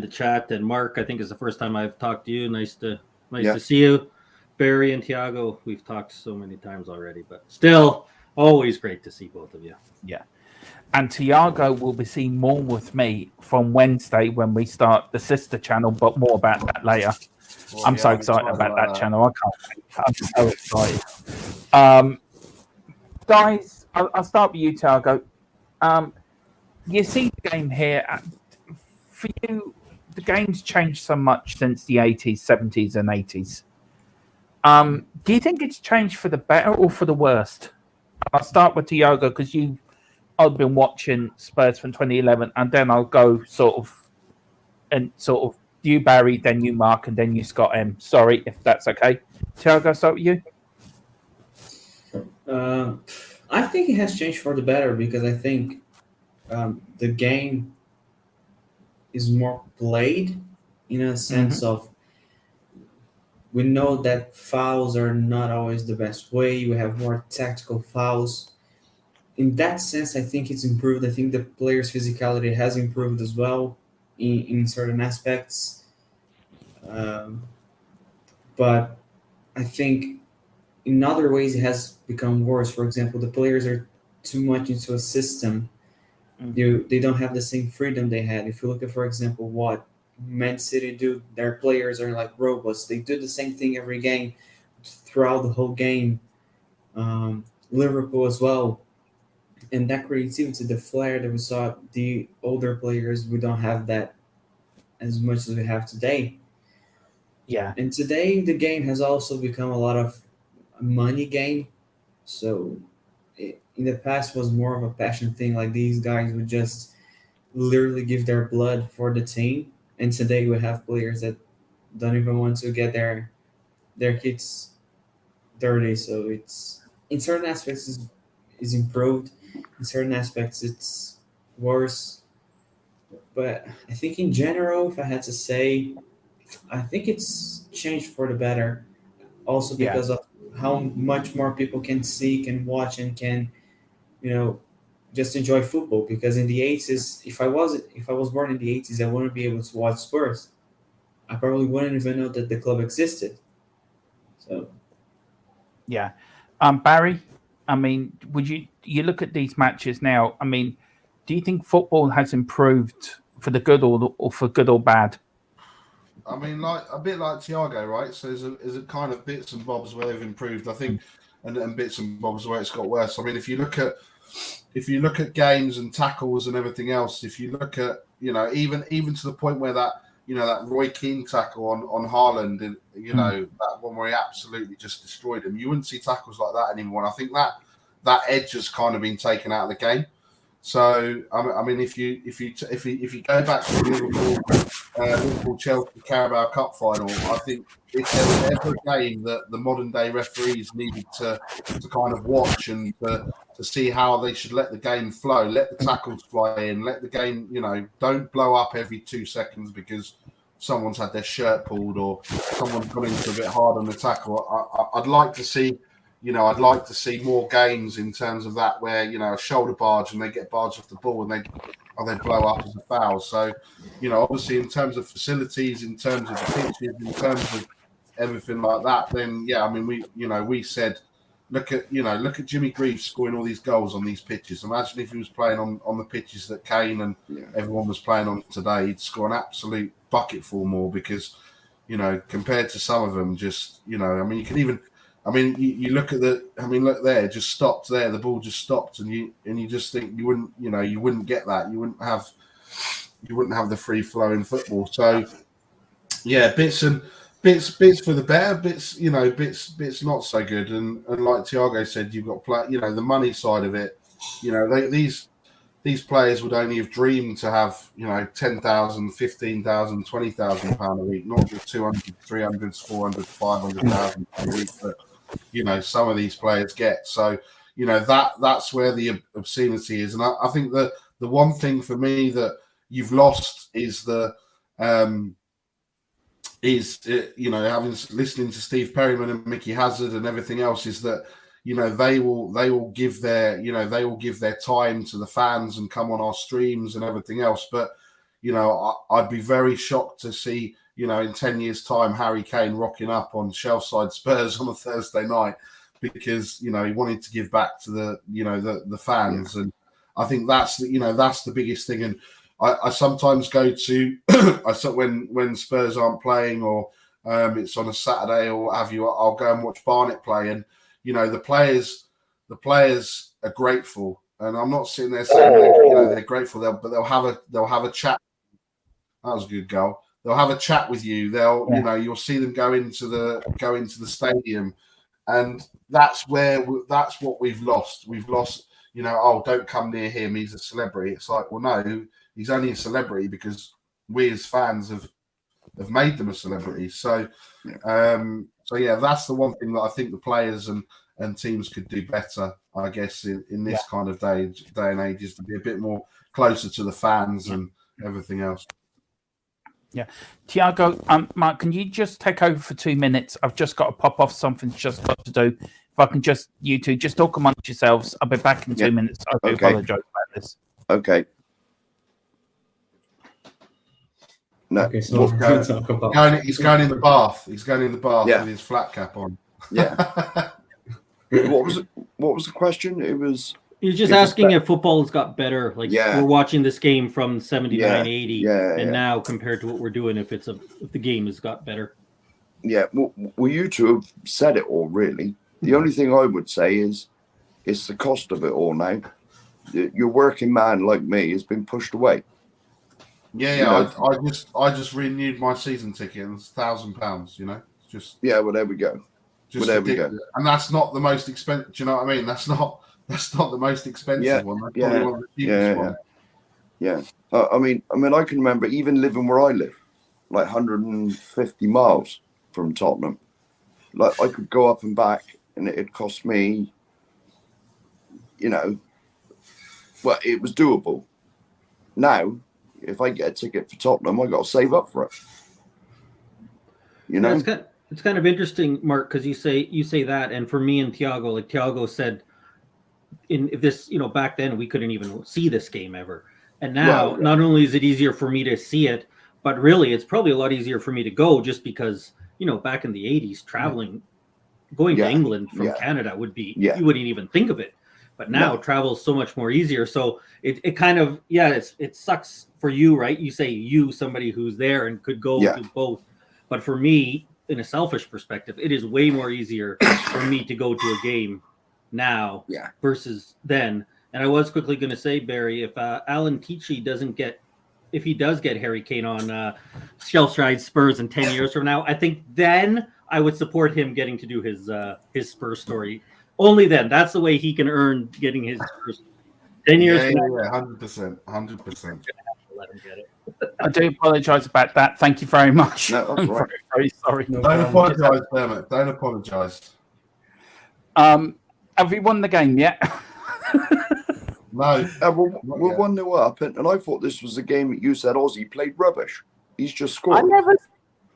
chat. And Mark, I think is the first time I've talked to you. Nice to see you. Barry and Tiago, we've talked so many times already, but still always great to see both of you. Yeah. And Tiago will be seeing more with me from Wednesday when we start the sister channel, but more about that later. Well, I'm yeah, so excited about that that channel. I can't wait. I'm so excited. Guys, I'll start with you, Tiago. You see the game here. For you, the game's changed so much since the 80s, 70s, and 80s. Do you think it's changed for the better or for the worst? I'll start with Tiago because I've been watching Spurs from 2011, and then I'll go sort of you, Barry, then you, Mark, and then you, Scott M. Sorry if that's okay. Tiago, start with you. I think it has changed for the better because I think the game is more played in a sense of we know that fouls are not always the best way. We have more tactical fouls. In that sense, I think it's improved. I think the players' physicality has improved as well in certain aspects. But I think in other ways it has become worse. For example, the players are too much into a system. They don't have the same freedom they had. If you look at, for example, what Man City do, their players are like robots. They do the same thing every game throughout the whole game. Liverpool as well. And that creativity, the flair that we saw, the older players, we don't have that as much as we have today. Yeah. And today, the game has also become a lot of a money game. So in the past was more of a passion thing. Like these guys would just literally give their blood for the team. And today we have players that don't even want to get their kits dirty. So it's in certain aspects is improved. In certain aspects it's worse. But I think in general, if I had to say, I think it's changed for the better. Also because of how much more people can see, can watch, and can, just enjoy football. Because in the 80s, if I was born in the 80s, I wouldn't be able to watch Spurs. I probably wouldn't even know that the club existed. So yeah. Barry, I mean, would you look at these matches now? I mean, do you think football has improved for the good or for good or bad? I mean, like a bit like Tiago, right? So there's a kind of bits and bobs where they've improved, I think, and bits and bobs where it's got worse. I mean, if you look at games and tackles and everything else, if you look at even to the point where that that Roy Keane tackle on Haaland, and that one where he absolutely just destroyed him, you wouldn't see tackles like that anymore. And I think that edge has kind of been taken out of the game. So I mean, if you go back to the Liverpool Chelsea Carabao Cup final, I think if there was ever a game that the modern day referees needed to kind of watch and to see how they should let the game flow, let the tackles fly in, let the game, don't blow up every 2 seconds because someone's had their shirt pulled or someone's gone into a bit hard on the tackle. I'd like to see. I'd like to see more games in terms of that where, a shoulder barge and they get barged off the ball and they blow up as a foul. So, obviously in terms of facilities, in terms of the pitches, in terms of everything like that, then, yeah, I mean, we said, look at Jimmy Greaves scoring all these goals on these pitches. Imagine if he was playing on the pitches that Kane and everyone was playing on today, he'd score an absolute bucketful more because, compared to some of them, just, I mean, you can even... I mean, you look at look there, it just stopped there. The ball just stopped, and you just think you wouldn't get that. You wouldn't have the free flowing football. So, yeah, bits for the better, bits not so good. And like Tiago said, you've got the money side of it. These players would only have dreamed to have, 10,000, 15,000, 20,000 pound a week, not the 200, 300, 400, 500,000 a week that, some of these players get. So, that's where the obscenity is. And I think that the one thing for me that you've lost is having listening to Steve Perryman and Mickey Hazard and everything else is that, they will give their time to the fans and come on our streams and everything else. But I'd be very shocked to see in 10 years' time Harry Kane rocking up on Shelfside Spurs on a Thursday night because he wanted to give back to the fans. And I think that's the biggest thing. And I sometimes go to when Spurs aren't playing or it's on a Saturday or what have you, I'll go and watch Barnet play, and the players are grateful, and I'm not sitting there saying they're grateful. But they'll have a chat. That was a good goal. They'll have a chat with you. You'll see them go into the stadium, and that's what we've lost. We've lost. Don't come near him. He's a celebrity. It's like, well, no, he's only a celebrity because we as fans have made them a celebrity. So, that's the one thing that I think the players and teams could do better, I guess, in this kind of day and age, is to be a bit more closer to the fans and everything else. Yeah. Tiago, Mark, can you just take over for 2 minutes? I've just got to pop off something just got to do. If I can you two just talk amongst yourselves. I'll be back in 2 minutes. I do apologize about this. Okay. No. Okay, so he's going in the bath. He's going in the bath with his flat cap on. Yeah. What was the question? It was. You're just asking if football's got better. Like we're watching this game from 79, 80, and now compared to what we're doing, if the game has got better. Yeah, well, you two have said it all, really. The only thing I would say is it's the cost of it all now. Your working man like me has been pushed away. Yeah. I just renewed my season ticket, and it's £1,000. Just well, there we go. Just there we go. And that's not the most expensive. Do you know what I mean? That's not the most expensive one. That's probably one of the cheapest ones. Yeah. I mean, I can remember even living where I live, like 150 miles from Tottenham. Like I could go up and back, and it'd cost me, well, it was doable. Now, if I get a ticket for Tottenham, I got to save up for it. It's kind of interesting, Mark, because you say that, and for me and Tiago, like Tiago said, in this, back then we couldn't even see this game ever, and now not only is it easier for me to see it, but really it's probably a lot easier for me to go, just because back in the 80s, going to England from Canada would be you wouldn't even think of it, but now travel is so much more easier. So it kind of it sucks for you, right? You say somebody who's there and could go to both, but for me, in a selfish perspective, it is way more easier for me to go to a game now versus then. And I was quickly going to say, Barry, if Alan Tichy if he does get Harry Kane on Shelfside Spurs in 10 years from now, I think then I would support him getting to do his Spurs story. Only then. That's the way he can earn getting his Spurs. 10 years from now. 100%. Let him get it. I do apologise about that. Thank you very much. No, that's right. Very sorry. Don't apologise, Dermot. Don't apologise. Have we won the game yet? No. We're 1-0 up, and I thought this was a game that you said Aussie played rubbish. He's just scored. I never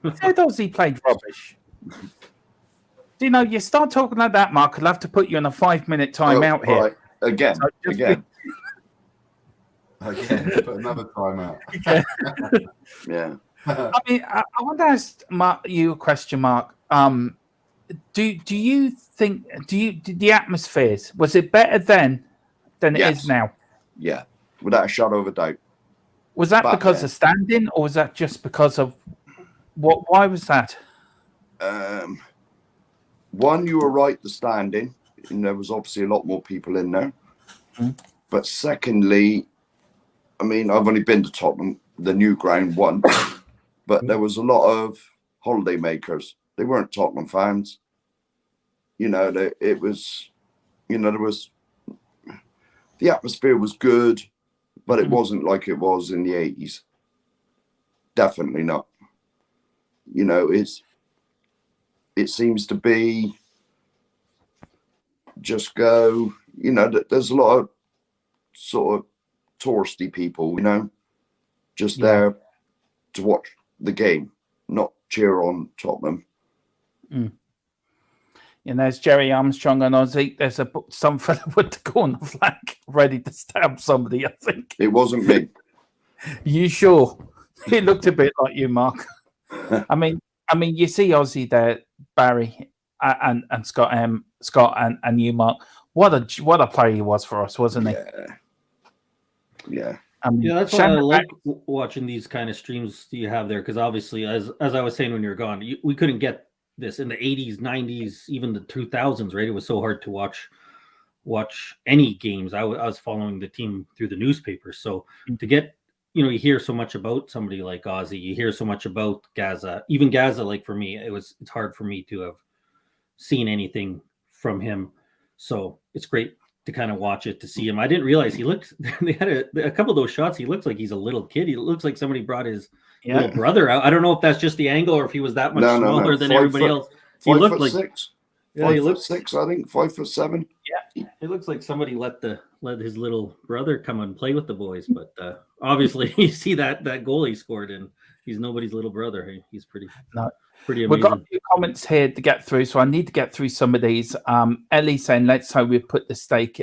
said Aussie played rubbish. You start talking like that, Mark, I'll have to put you on a 5-minute timeout here. Right. Again. Okay, put another time out. Yeah. I mean, I want to ask you a question, Mark. Do you think the atmospheres, was it better then than it is now? Yeah, without a shadow of a doubt. Was that because of standing, or was that just because of what? Why was that? One, you were right, the standing, and there was obviously a lot more people in there. But secondly, I mean, I've only been to Tottenham, the new ground, once, but there was a lot of holiday makers. They weren't Tottenham fans. There was, the atmosphere was good, but it wasn't like it was in the 80s. Definitely not. It seems to be just go, there's a lot of sort of touristy people, just there to watch the game, not cheer on Tottenham. And there's Jerry Armstrong and Ozzy. There's some fella with the corner flag ready to stab somebody, I think. It wasn't me. You sure? It looked a bit like you, Mark. I mean, you see Ozzy there, Barry, and Scott, and you, Mark. What a player he was for us, wasn't he? Yeah. Yeah, that's why I like watching these kind of streams you have there, because obviously, as I was saying when you were gone, we couldn't get this in the 80s, 90s, even the 2000s, right? It was so hard to watch any games. I was following the team through the newspapers, so to get, you hear so much about somebody like Ozzy, you hear so much about Gaza. Even Gaza, like for me, it's hard for me to have seen anything from him, so it's great to kind of watch it, to see him. I didn't realize he looked. They had a couple of those shots. He looks like he's a little kid. He looks like somebody brought his little brother out. I don't know if that's just the angle or if he was that much smaller than everybody else. He looked like 6. Yeah, he 5'6", I think. 5'7". Yeah, it looks like somebody let his little brother come and play with the boys. But obviously, you see that goal he scored, and he's nobody's little brother. He's pretty amazing. We've got a few comments here to get through, so I need to get through some of these. Ellie saying, let's hope we put a stake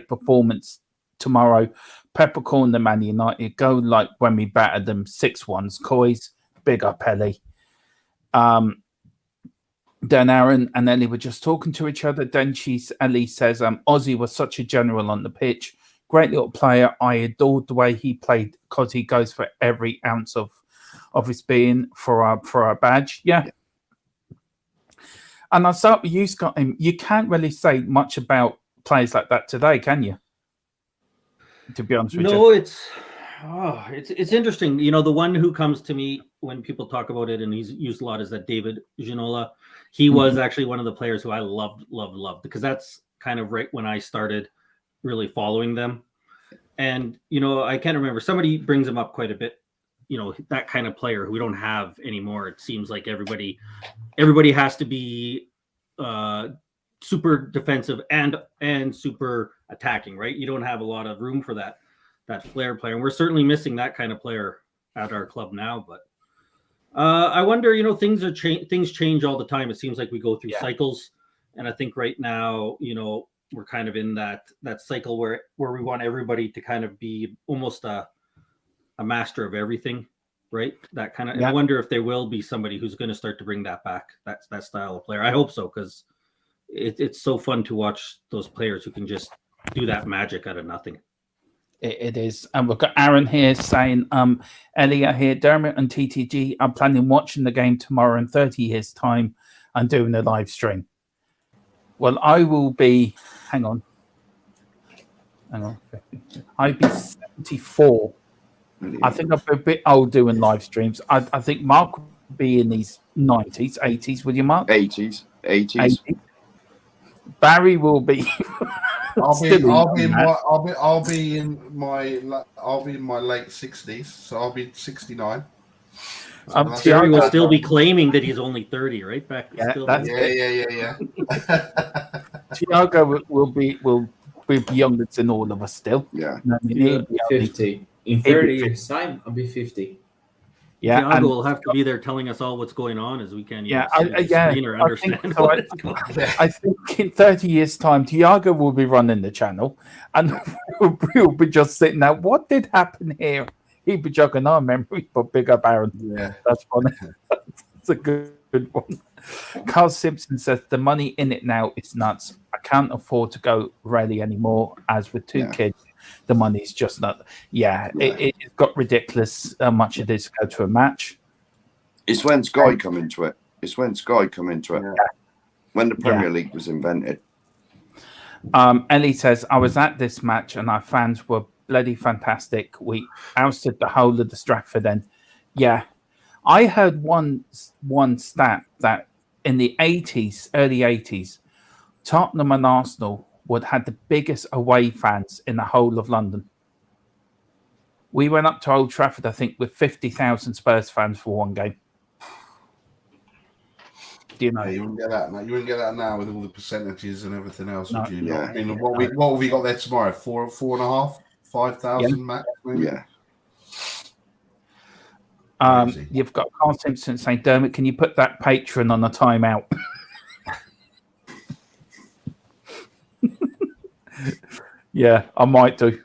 performance tomorrow. Peppercorn the Man United. Go like when we battered them 6-1. Coys, big up Ellie. Then Aaron and Ellie were just talking to each other. Then Ellie says, Ozzy was such a general on the pitch. Great little player. I adored the way he played because he goes for every ounce of his being for our badge. Yeah. And I'll start with you, Scott. You can't really say much about players like that today, can you? To be honest with you. No, it's interesting. The one who comes to me when people talk about it, and he's used a lot, is that David Ginola. He was actually one of the players who I loved, because that's kind of right when I started really following them. And, I can't remember. Somebody brings him up quite a bit. That kind of player who we don't have anymore. It seems like everybody has to be super defensive and super attacking, right? You don't have a lot of room for that flair player. And we're certainly missing that kind of player at our club now. But I wonder, things change all the time. It seems like we go through cycles. And I think right now, we're kind of in that cycle where we want everybody to kind of be almost a master of everything, right? That kind of. And I wonder if there will be somebody who's going to start to bring that back. That style of player. I hope so, because it's so fun to watch those players who can just do that magic out of nothing. It is. And we've got Aaron here saying, Elliot here, Dermot and TTG are planning watching the game tomorrow in 30 years' time and doing a live stream. Well, I will be, hang on. I'll be 74. I think I'll be a bit old doing live streams. I think Mark will be in his 90s, 80s. Will you, Mark? 80s. Barry will be. I'll be in my late 60s, so I'll be 69. Terry will still be claiming that he's only 30, right? Yeah. Tiago will be younger than all of us still. Yeah. He'll be 50. In 30 years' time, I'll be 50. Yeah, Tiago will have to be there telling us all what's going on, as we can. Or understand. I think in 30 years' time, Tiago will be running the channel, and we'll be just sitting there. What did happen here? He'd be jogging our memory, but big up Aaron. Yeah, that's funny. That's a good one. Carl Simpson says the money in it now is nuts. I can't afford to go rally anymore. As with two kids, the money's just not. It got ridiculous how much it is to go to a match. It's when Sky come into it. When the Premier League was invented. Ellie says, I was at this match and our fans were bloody fantastic. We ousted the whole of the Stratford end. Yeah. I heard one stat that in the 80s, early 80s, Tottenham and Arsenal would have the biggest away fans in the whole of London. We went up to Old Trafford, I think, with 50,000 Spurs fans for one game. Do you know? Yeah, you wouldn't get that. You wouldn't get that now with all the percentages and everything else. No. Would you? Yeah. I mean, what have we got there tomorrow? 4.5, 5,000 max. Maybe? Yeah. You've got Carl Simpson saying, Dermot, can you put that patron on a timeout? Yeah, I might do.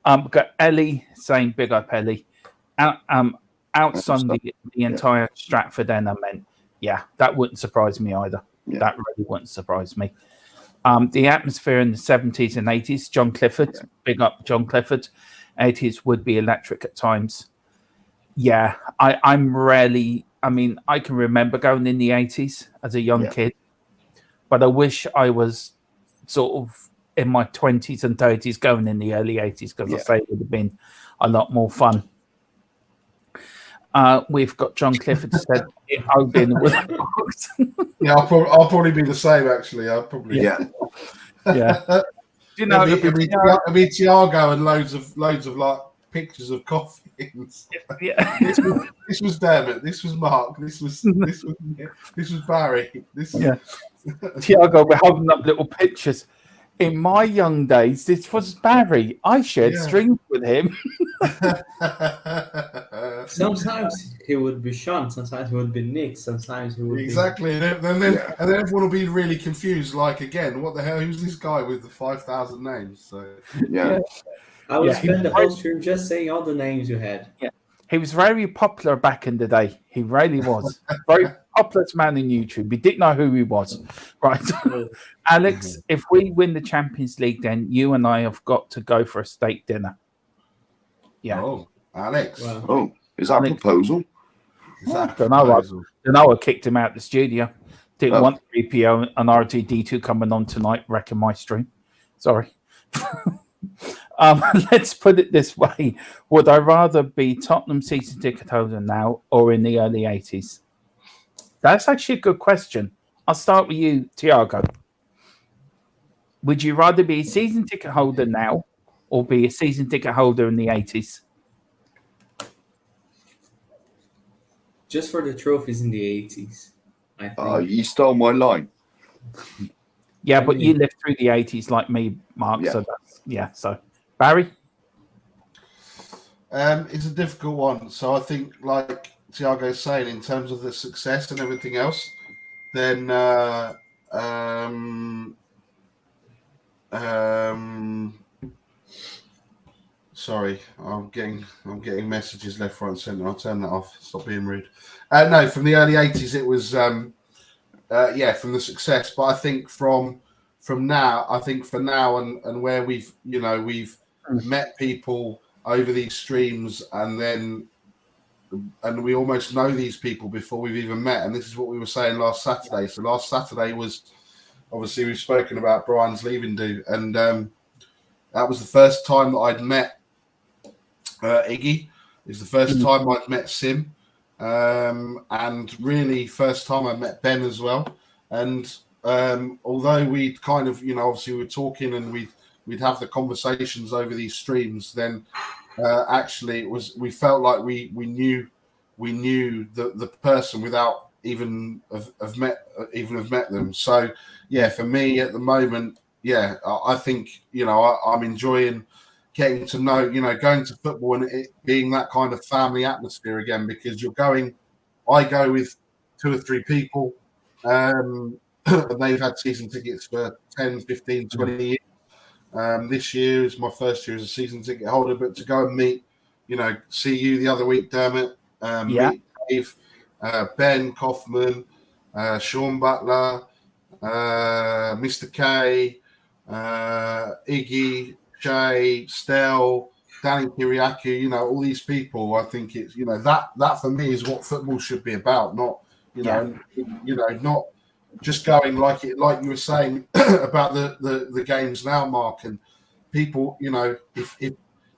Got Ellie saying big up Ellie. Outsun the entire Stratford end, I meant. Yeah, that wouldn't surprise me either. Yeah. That really wouldn't surprise me. The atmosphere in the 70s and 80s, John Clifford, big up John Clifford. 80s would be electric at times. Yeah, I'm rarely, I mean, I can remember going in the 80s as a young kid, but I wish I was sort of in my 20s and 30s going in the early 80s because I say it would have been a lot more fun. We've got John Clifford said, I'll be in the Woodbox. Yeah, I'll probably be the same, actually. I'll probably. Yeah. Do you know, it'll be Tiago and loads of like pictures of coffins. Yeah. This was Dermot. This was Mark. This was Barry. Tiago, we're holding up little pictures. In my young days, this was Barry. I shared strings with him. Sometimes he would be Sean, sometimes he would be Nick, sometimes he would exactly. be... And then everyone will be really confused. Like, again, what the hell? Who's this guy with the 5,000 names? So I would spend the whole stream just saying all the names you had. Yeah, he was very popular back in the day. He really was. Very popular man in YouTube. We didn't know who he was. Right. Alex, if we win the Champions League, then you and I have got to go for a steak dinner. Yeah. Oh, Alex. Wow. Oh, is that a proposal? I don't know. I kicked him out of the studio. Didn't want 3PO and RTD2 coming on tonight, wrecking my stream. Sorry. Let's put it this way. Would I rather be Tottenham season ticket holder now or in the early 80s? That's actually a good question. I'll start with you, Tiago. Would you rather be a season ticket holder now or be a season ticket holder in the 80s? Just for the trophies in the 80s, I think. You stole my line. Yeah, but you lived through the 80s like me, Mark. Yeah. So that's, so Barry? It's a difficult one. So I think, like Tiago's saying, in terms of the success and everything else, then sorry, I'm getting messages left, right, and centre. I'll turn that off. Stop being rude. No, from the early 80s, it was from the success. But I think from now, I think for now and where we've met people over these streams, and we almost know these people before we've even met. And this is what we were saying last Saturday. So last Saturday was, obviously, we've spoken about Brian's leaving do, and that was the first time that I'd met Iggy. It was the first time I'd met Sim, and really first time I met Ben as well. And although we'd kind of, obviously we were talking and we'd have the conversations over these streams, then actually we felt like we knew the person without even have met them. So yeah, for me at the moment, I think I'm enjoying getting to know, going to football and it being that kind of family atmosphere again, because I go with 2 or 3 people, and they've had season tickets for 10, 15, 20 years. This year is my first year as a season ticket holder, but to go and meet, see you the other week, Dermot, meet Dave, Ben Kaufman, Sean Butler, Mr. K, Iggy, Shay, Stel, Danny Kiriakou, all these people. I think it's that for me is what football should be about, not not just going like you were saying about the games now, Mark, and people.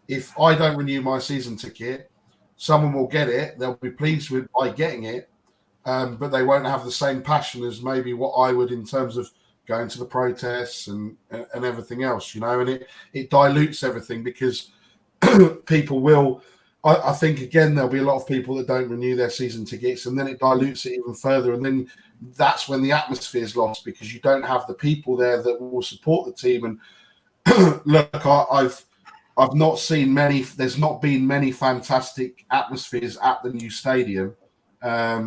If I don't renew my season ticket, someone will get it. They'll be pleased by getting it, but they won't have the same passion as maybe what I would in terms of going to the protests and everything else, and it dilutes everything because people will. I think again there'll be a lot of people that don't renew their season tickets, and then it dilutes it even further, and then that's when the atmosphere is lost because you don't have the people there that will support the team. And look, I've not seen many. There's not been many fantastic atmospheres at the new stadium. I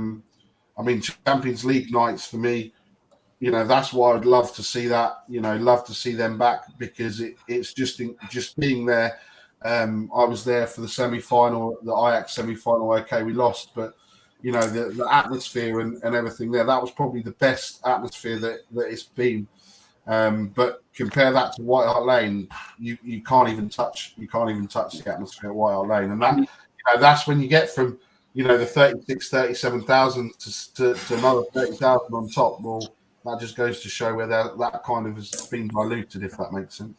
mean, Champions League nights for me that's why I'd love to see that. Love to see them back, because it's just being there. I was there for the semi-final, the Ajax semi-final. Okay, we lost, but the atmosphere and everything there, that was probably the best atmosphere that it's been. But compare that to White Hart Lane, you can't even touch the atmosphere at White Hart Lane, and that's when you get from the 37,000 to another 30,000 on top. Well, that just goes to show where that kind of has been diluted, if that makes sense.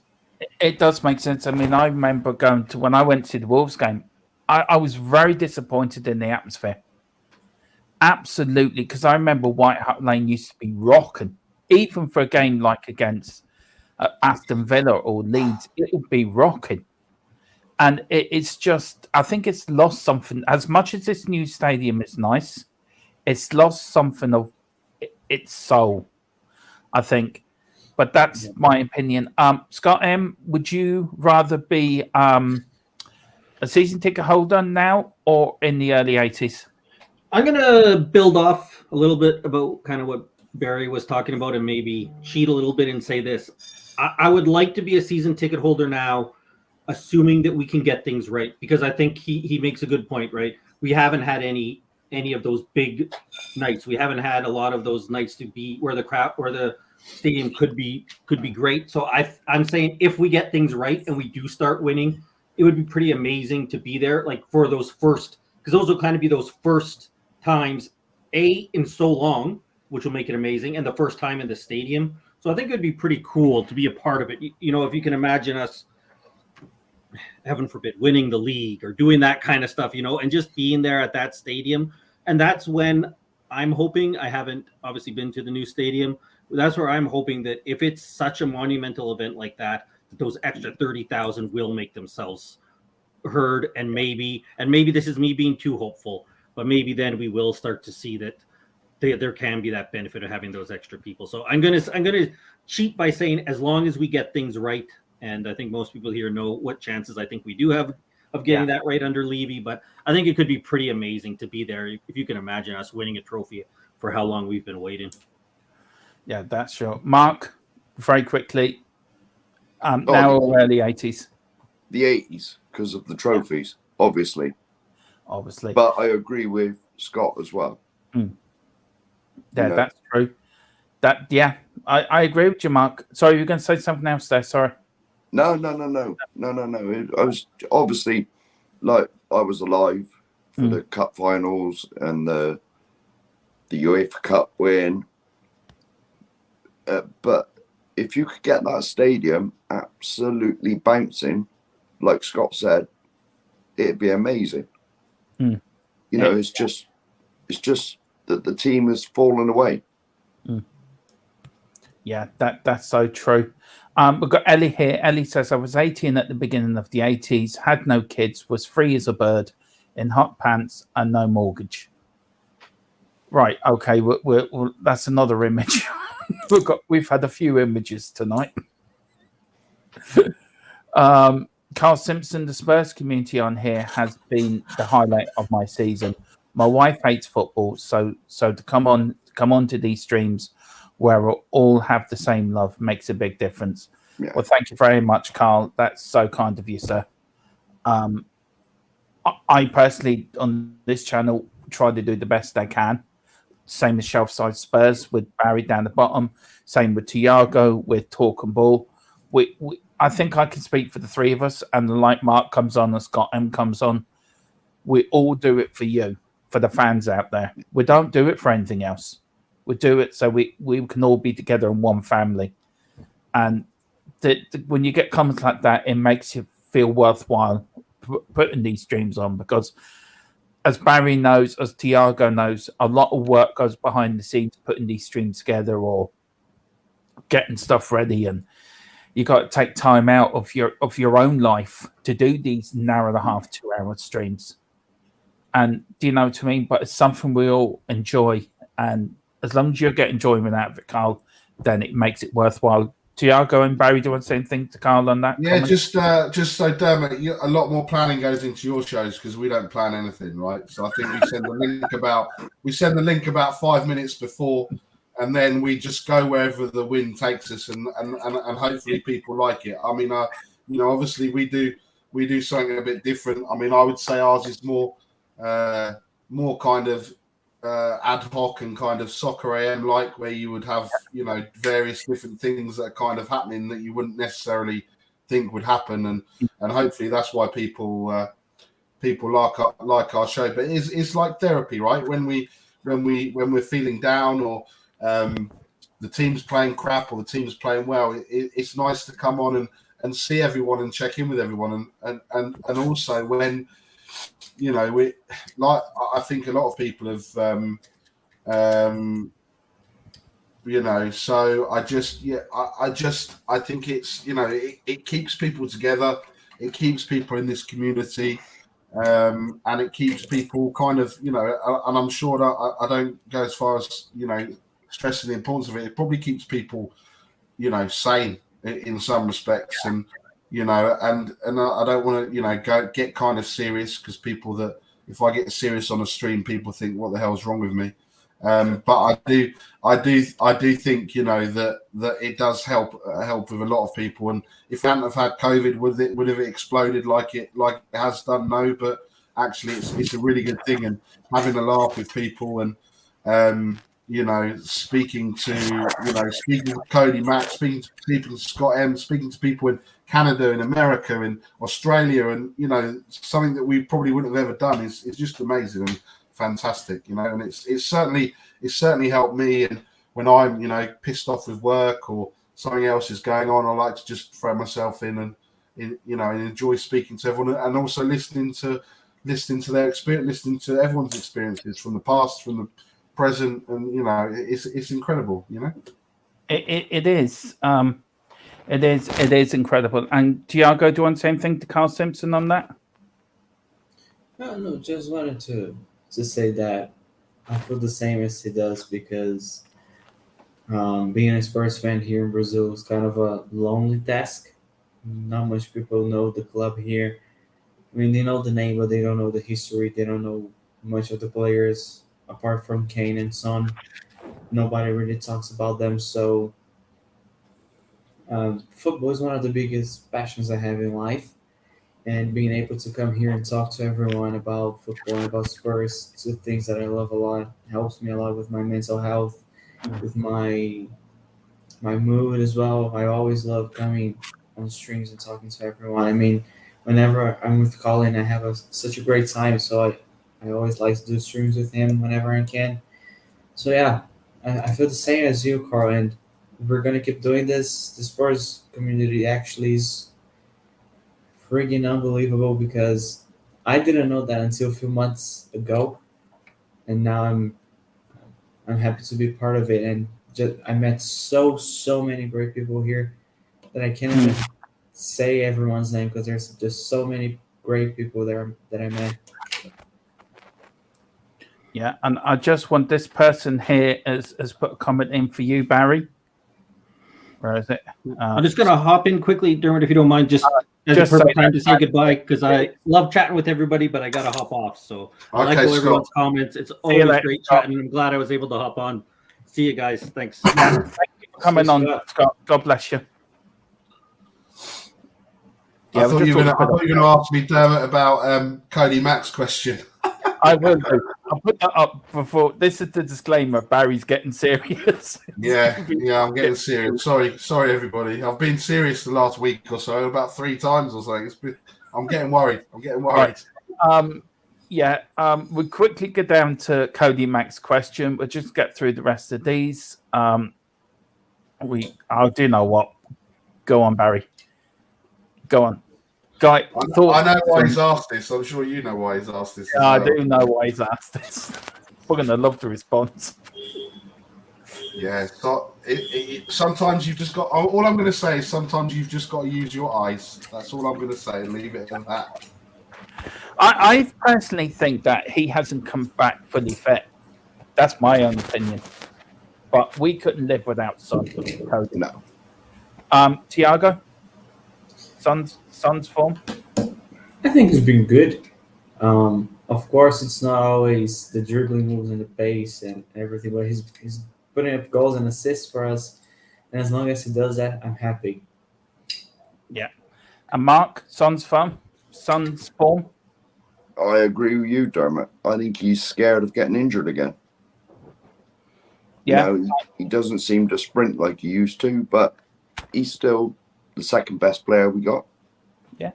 It does make sense. I mean, I remember going to when I went to the Wolves game, I was very disappointed in the atmosphere. Absolutely, because I remember White Hart Lane used to be rocking, even for a game like against Aston Villa or Leeds, it would be rocking. And it's just, I think it's lost something. As much as this new stadium is nice, it's lost something of its soul, I think. But that's my opinion. Scott M, would you rather be a season ticket holder now or in the early 80s? I'm going to build off a little bit about kind of what Barry was talking about and maybe cheat a little bit and say this. I would like to be a season ticket holder now, assuming that we can get things right, because I think he makes a good point, right? We haven't had any of those big nights. We haven't had a lot of those nights to be where the crowd or the stadium could be great. So I'm saying if we get things right and we do start winning, it would be pretty amazing to be there, like for those first, because those will kind of be those first times in so long, which will make it amazing, and the first time in the stadium. So I think it would be pretty cool to be a part of it. If you can imagine us, heaven forbid, winning the league or doing that kind of stuff, and just being there at that stadium. And that's when I'm hoping, I haven't obviously been to the new stadium, that's where I'm hoping that if it's such a monumental event like that, those extra 30,000 will make themselves heard. And maybe this is me being too hopeful, but maybe then we will start to see that there can be that benefit of having those extra people. So I'm gonna cheat by saying as long as we get things right, and I think most people here know what chances I think we do have of getting that right under Levy. But I think it could be pretty amazing to be there if you can imagine us winning a trophy for how long we've been waiting. Yeah, that's sure. Mark, very quickly, now or early 80s? The 80s, because of the trophies, obviously. But I agree with Scott as well. Yeah, that's true. I agree with you, Mark. Sorry, you were going to say something else there. Sorry. No. I was obviously, I was alive for the cup finals and the UEFA Cup win. But if you could get that stadium absolutely bouncing, like Scott said, it'd be amazing. It's just that the team has fallen away. Yeah, that's so true. We've got Ellie here. Ellie says, I was 18 at the beginning of the 80s, had no kids, was free as a bird, in hot pants and no mortgage. Right, okay, we're that's another image. We've had a few images tonight. Carl Simpson, the Spurs community on here has been the highlight of my season. My wife hates football, so to come on to these streams where we all have the same love makes a big difference. Yeah. Well, thank you very much, Carl. That's so kind of you, sir. I personally, on this channel, try to do the best I can. Same as Shelfside Spurs with Barry down the bottom. Same with Tiago, with Talk and Ball. I think I can speak for the three of us, and like Mark comes on and Scott M comes on, we all do it for you, for the fans out there. We don't do it for anything else. We do it so we can all be together in one family. And when you get comments like that, it makes you feel worthwhile putting these streams on, because as Barry knows, as Tiago knows, a lot of work goes behind the scenes putting these streams together or getting stuff ready, and you got to take time out of your own life to do these an hour and a half, 2 hour streams. And do you know what I mean? But it's something we all enjoy, and as long as you get enjoyment out of it, Carl, then it makes it worthwhile. Tiago and Barry, do you want to say anything to Carl on that? Yeah, comment? just so Dermot, a lot more planning goes into your shows because we don't plan anything, right? So I think we send the link about 5 minutes before and then we just go wherever the wind takes us, and hopefully people like it. I mean, obviously we do something a bit different. I mean, I would say ours is more kind of ad hoc and kind of soccer AM like, where you would have various different things that are kind of happening that you wouldn't necessarily think would happen, and hopefully that's why people like our show. But it's like therapy, right? When we're feeling down, or the team's playing crap or the team's playing well, it's nice to come on and see everyone and check in with everyone, and also when we, like, I think a lot of people have so I think it's it keeps people together, it keeps people in this community, and it keeps people kind of and I'm sure that I don't go as far as stressing the importance of it. It probably keeps people sane in some respects, and and I don't want to get kind of serious, because people that, if I get serious on a stream, people think what the hell's wrong with me. But I do think that it does help with a lot of people. And if we hadn't have had COVID, would have exploded like it has done? No, but actually it's a really good thing, and having a laugh with people, and speaking to Cody Mack, speaking to people, Scott M, speaking to people in Canada, in America, in Australia, and something that we probably wouldn't have ever done is just amazing and fantastic, and it's certainly helped me. And when I'm pissed off with work or something else is going on, I like to just throw myself in and and enjoy speaking to everyone, and also listening to their experience, listening to everyone's experiences from the past, from the present, and it's incredible. It is. It is incredible. And Tiago, do you want the same thing to Carl Simpson on that? No, just wanted to say that I feel the same as he does, because being a Spurs fan here in Brazil is kind of a lonely task. Not much people know the club here. I mean, they know the name, but they don't know the history. They don't know much of the players, apart from Kane and Son. Nobody really talks about them. So football is one of the biggest passions I have in life. And being able to come here and talk to everyone about football and about Spurs, two things that I love a lot, helps me a lot with my mental health, with my mood as well. I always love coming on streams and talking to everyone. I mean, whenever I'm with Colin, I have such a great time. So I always like to do streams with him whenever I can. So yeah, I feel the same as you, Carl, and we're gonna keep doing this. The Spurs community actually is friggin' unbelievable, because I didn't know that until a few months ago, and now I'm happy to be part of it. And I met so many great people here that I can't even say everyone's name, because there's just so many great people there that I met. Yeah, and I just want this person here has put a comment in for you, Barry. Where is it? I'm just going to hop in quickly, Dermot, if you don't mind, just as a perfect time to say goodbye, because I love chatting with everybody, but I got to hop off. So I like all everyone's comments. It's always great chatting. I'm glad I was able to hop on. See you guys. Thanks. Thank you for coming on, Scott. God bless you. I thought you were going to ask me, Dermot, about Cody Mack's question. I will do. I'll put that up before. This is the disclaimer. Barry's getting serious. Yeah, I'm getting serious. Sorry, everybody. I've been serious the last week or so, about 3 times or so. I'm getting worried. Right. We'll quickly get down to Cody Mack's question. We'll just get through the rest of these. I do know what. Go on, Barry. Go on. Guy, I know why he's asked this. I'm sure you know why he's asked this. I do know why he's asked this. We're going to love the response. Yeah. So sometimes you've just got. All I'm going to say is sometimes you've just got to use your eyes. That's all I'm going to say. Leave it at that. I personally think that he hasn't come back fully fit. That's my own opinion. But we couldn't live without Son. No. Tiago? Son's form? I think it's been good. Of course, it's not always the dribbling moves and the pace and everything, but he's putting up goals and assists for us. And as long as he does that, I'm happy. Yeah. And Mark, Son's form? I agree with you, Dermot. I think he's scared of getting injured again. Yeah. You know, he doesn't seem to sprint like he used to, but he's still the second best player we got. Yeah,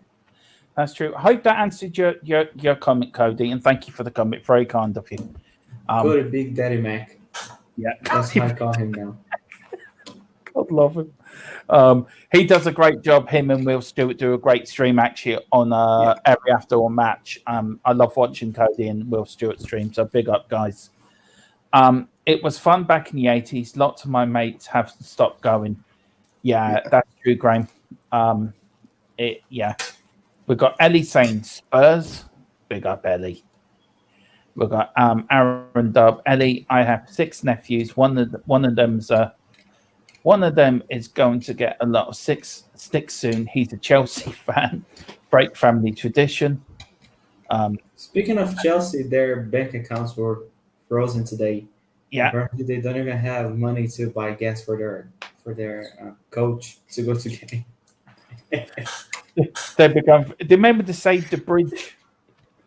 that's true. I hope that answered your comment, Cody, and thank you for the comment. Very kind of you. Go to Big Daddy Mac. Yeah. That's how I call him now. God love him. He does a great job. Him and Will Stewart do a great stream actually on every after match. I love watching Cody and Will Stewart stream. So big up, guys. It was fun back in the 80s. Lots of my mates have stopped going. Yeah. That's true, Graham. We've got Ellie saying Spurs. Big up, Ellie. We've got Aaron Dub. Ellie, I have 6 nephews. One of them is going to get a lot of sticks soon. He's a Chelsea fan. Break family tradition. Speaking of Chelsea, their bank accounts were frozen today. Yeah. Apparently, they don't even have money to buy gas for their coach to go to game. They remember the Save the Bridge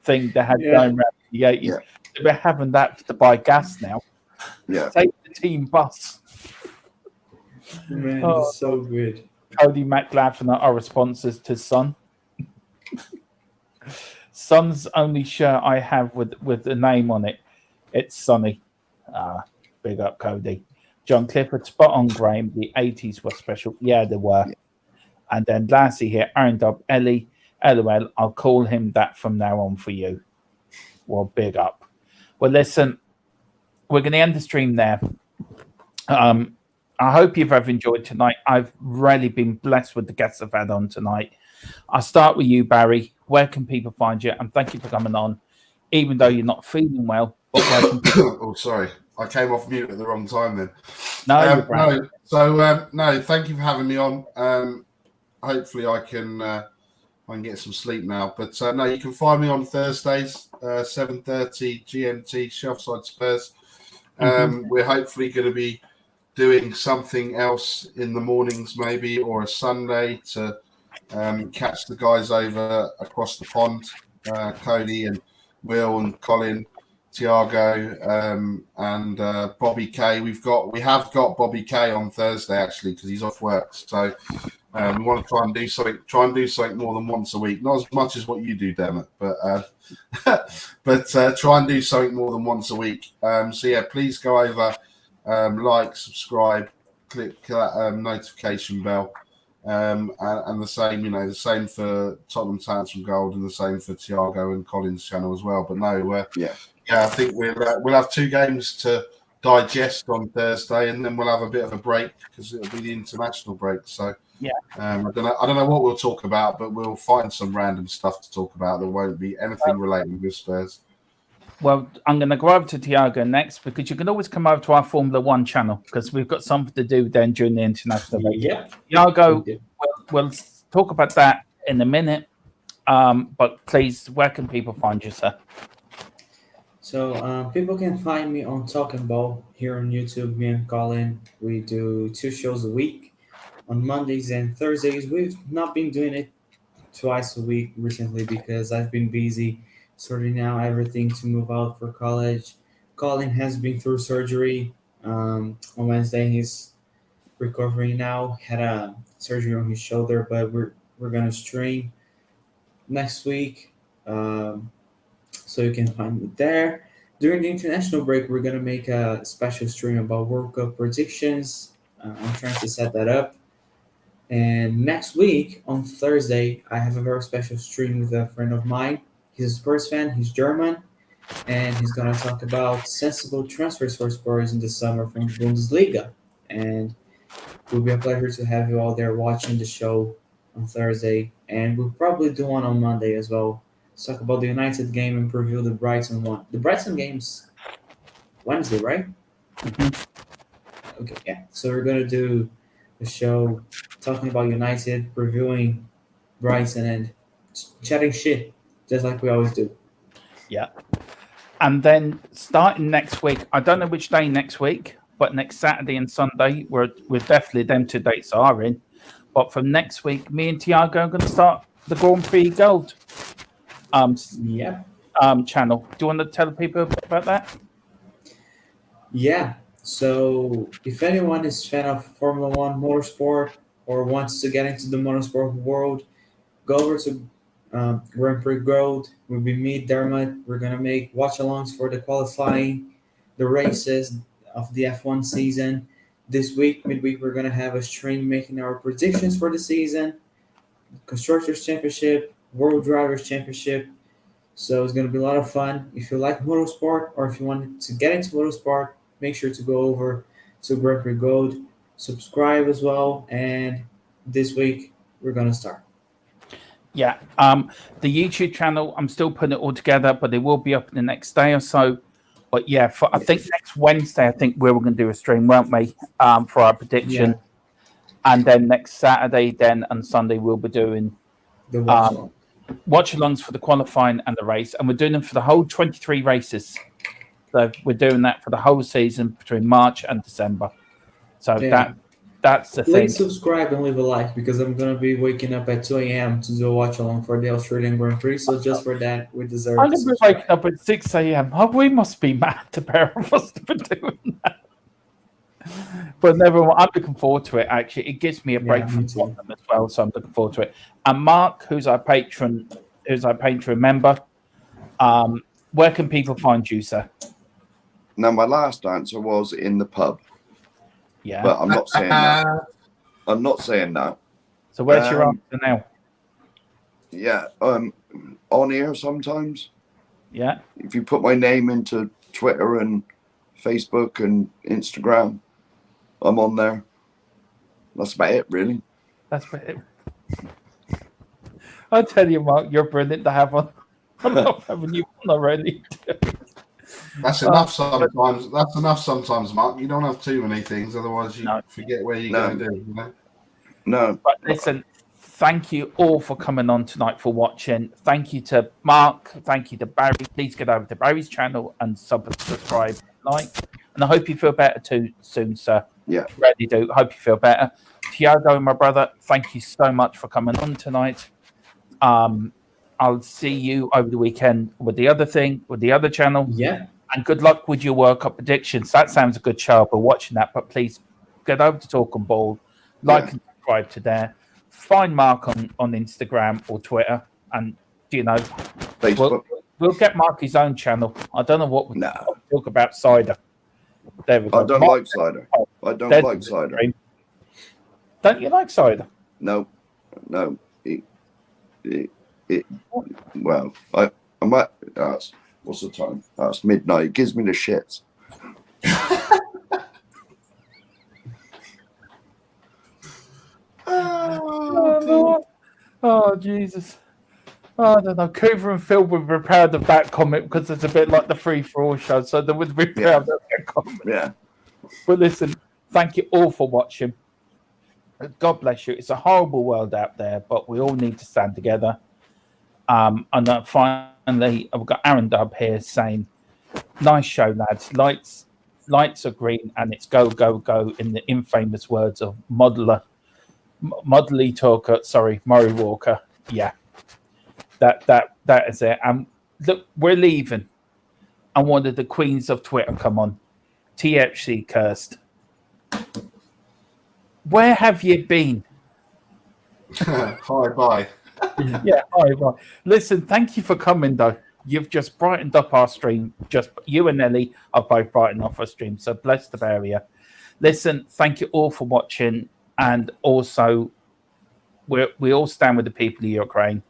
thing they had going around the 80s. Yeah. They're having that to buy gas now. Yeah. Save the team bus. Man, it's so good. Cody McLaughlin are our responses to Son. Son's only shirt I have with the name on it. It's Sonny. Big up, Cody. John Clifford, spot on, Graham. The 80s were special. Yeah, they were. Yeah. And then Lassie here, Aaron Dobb, Ellie, LOL. I'll call him that from now on for you. Well, big up. Well, listen, we're going to end the stream there. I hope you've ever enjoyed tonight. I've really been blessed with the guests I've had on tonight. I'll start with you, Barry. Where can people find you? And thank you for coming on, even though you're not feeling well. But where can people... Oh, sorry. I came off mute at the wrong time then. No. No, thank you for having me on. Hopefully I can get some sleep now. But no, you can find me on Thursdays, 7:30 GMT, Shelfside Spurs. We're hopefully going to be doing something else in the mornings maybe, or a Sunday to catch the guys over across the pond, Cody and Will and Colin, Tiago, and Bobby K. We have got Bobby K on Thursday actually because he's off work. So we want to try and do something more than once a week. Not as much as what you do, Dermot, but try and do something more than once a week. So yeah, please go over, like, subscribe, click that notification bell. And the same for Tottenham Tantrum Gold, and the same for Tiago and Colin's channel as well. But no, I think we'll have 2 games to digest on Thursday, and then we'll have a bit of a break because it'll be the international break. So I don't know what we'll talk about, but we'll find some random stuff to talk about that won't be anything related with Spurs. Well, I'm going to go over to Tiago next because you can always come over to our Formula One channel because we've got something to do then during the international race. Yeah. Tiago, we'll talk about that in a minute. But please, where can people find you, sir? So people can find me on Talking Ball here on YouTube. Me and Colin, we do 2 shows a week on Mondays and Thursdays. We've not been doing it twice a week recently because I've been busy sorting out everything to move out for college. Colin has been through surgery. On Wednesday, he's recovering now. Had a surgery on his shoulder, but we're gonna stream next week. So you can find me there. During the international break, we're gonna make a special stream about World Cup predictions. I'm trying to set that up. And next week on Thursday, I have a very special stream with a friend of mine. He's a Spurs fan. He's German, and he's gonna talk about sensible transfers for Spurs in the summer from the Bundesliga. And it will be a pleasure to have you all there watching the show on Thursday. And we'll probably do one on Monday as well. Talk about the United game and preview the Brighton one. The Brighton game's Wednesday, right? Okay, yeah. So we're gonna do a show talking about United, reviewing Brighton, and chatting shit, just like we always do. Yeah. And then starting next week, I don't know which day next week, but next Saturday and Sunday, we're definitely them 2 dates are in. But from next week, me and Tiago are going to start the Grand Prix Gold Yeah. channel. Do you want to tell people about that? Yeah. So if anyone is fan of Formula One motorsport or wants to get into the motorsport world, go over to Grand Prix Gold. We'll be me, Dermot. We're gonna make watch-alongs for the qualifying, the races of the F1 season. This week, midweek, we're gonna have a stream making our predictions for the season, Constructors Championship, World Drivers Championship. So it's gonna be a lot of fun. If you like motorsport or if you want to get into motorsport, make sure to go over to Grand Prix Gold, subscribe as well, and this week we're gonna start. Yeah. The YouTube channel, I'm still putting it all together, but it will be up in the next day or so. But yeah, I think next Wednesday, I think we were going to do a stream, weren't we? For our prediction. Yeah. And then next Saturday, and Sunday, we'll be doing The watch-along. watch-alongs for the qualifying and the race. And we're doing them for the whole 23 races. So we're doing that for the whole season between March and December. So Yeah. that's the thing. Please subscribe and leave a like because I'm gonna be waking up at 2 a.m. to do a watch along for the Australian Grand Prix. So just for that, we deserve I'm to going to be subscribe. waking up at 6 a.m. Oh, we must be mad, the pair of us, to be doing that. But never mind, I'm looking forward to it, actually. It gives me a break me from too. Tottenham as well, so I'm looking forward to it. And Mark, who's our patron member, where can people find you, sir? Now, my last answer was in the pub, Yeah. but I'm not saying that. I'm not saying that. So where's your answer now? Yeah, on here sometimes. Yeah. If you put my name into Twitter and Facebook and Instagram, I'm on there. That's about it, really. That's it. I tell you, Mark, you're brilliant to have on. I love having you on already. That's enough sometimes. That's enough sometimes, Mark. You don't have too many things, otherwise you forget where you're going to do. You know? No. But listen, thank you all for coming on tonight, for watching. Thank you to Mark. Thank you to Barry. Please get over to Barry's channel and subscribe, like. And I hope you feel better too soon, sir. Yeah. Really do. Hope you feel better. Tiago, my brother, thank you so much for coming on tonight. I'll see you over the weekend with the other channel. Yeah. And good luck with your World Cup predictions. That sounds a good show. We're watching that, but please get over to Talk and Ball, like and subscribe to there. Find Mark on Instagram or Twitter, and Facebook. We'll get Mark his own channel. I don't know what we talk about cider. There we go. I don't like cider. I don't like cider. Don't you like cider? No. Well, I'm at. What's the time? It's midnight. It gives me the shits. Oh, Jesus. I don't know. Coover and Phil would be proud of that comment because it's a bit like the free for all show. So they would be proud of that comment. Yeah. But listen, thank you all for watching. God bless you. It's a horrible world out there, but we all need to stand together. And finally, I've got Aaron Dubb here saying, nice show, lads. Lights are green and it's go, go, go in the infamous words of Murray Walker. Yeah. That is it. And look, we're leaving. And one of the queens of Twitter come on. THC cursed. Where have you been? Hi, bye. Yeah, hi, bye. Listen, thank you for coming, though. You've just brightened up our stream. Just you and Ellie are both brightened up our stream. So bless the barrier. Listen, thank you all for watching. And also, we all stand with the people of Ukraine.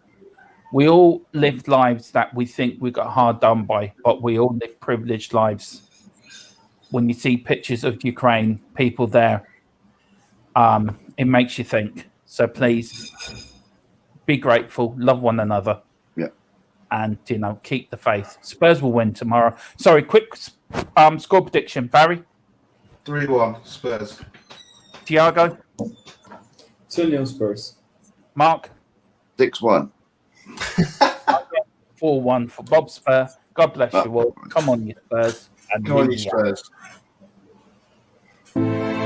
We all live lives that we think we got hard done by, but we all live privileged lives. When you see pictures of Ukraine, people there, it makes you think. So please be grateful, love one another, and keep the faith. Spurs will win tomorrow. Sorry, quick score prediction, Barry. 3-1 Spurs. Tiago. 2-0 Spurs. Mark. 6-1. 4-1 for Bob Spur. God bless you all. Come on, you Spurs. And Come on, you Spurs. Bye.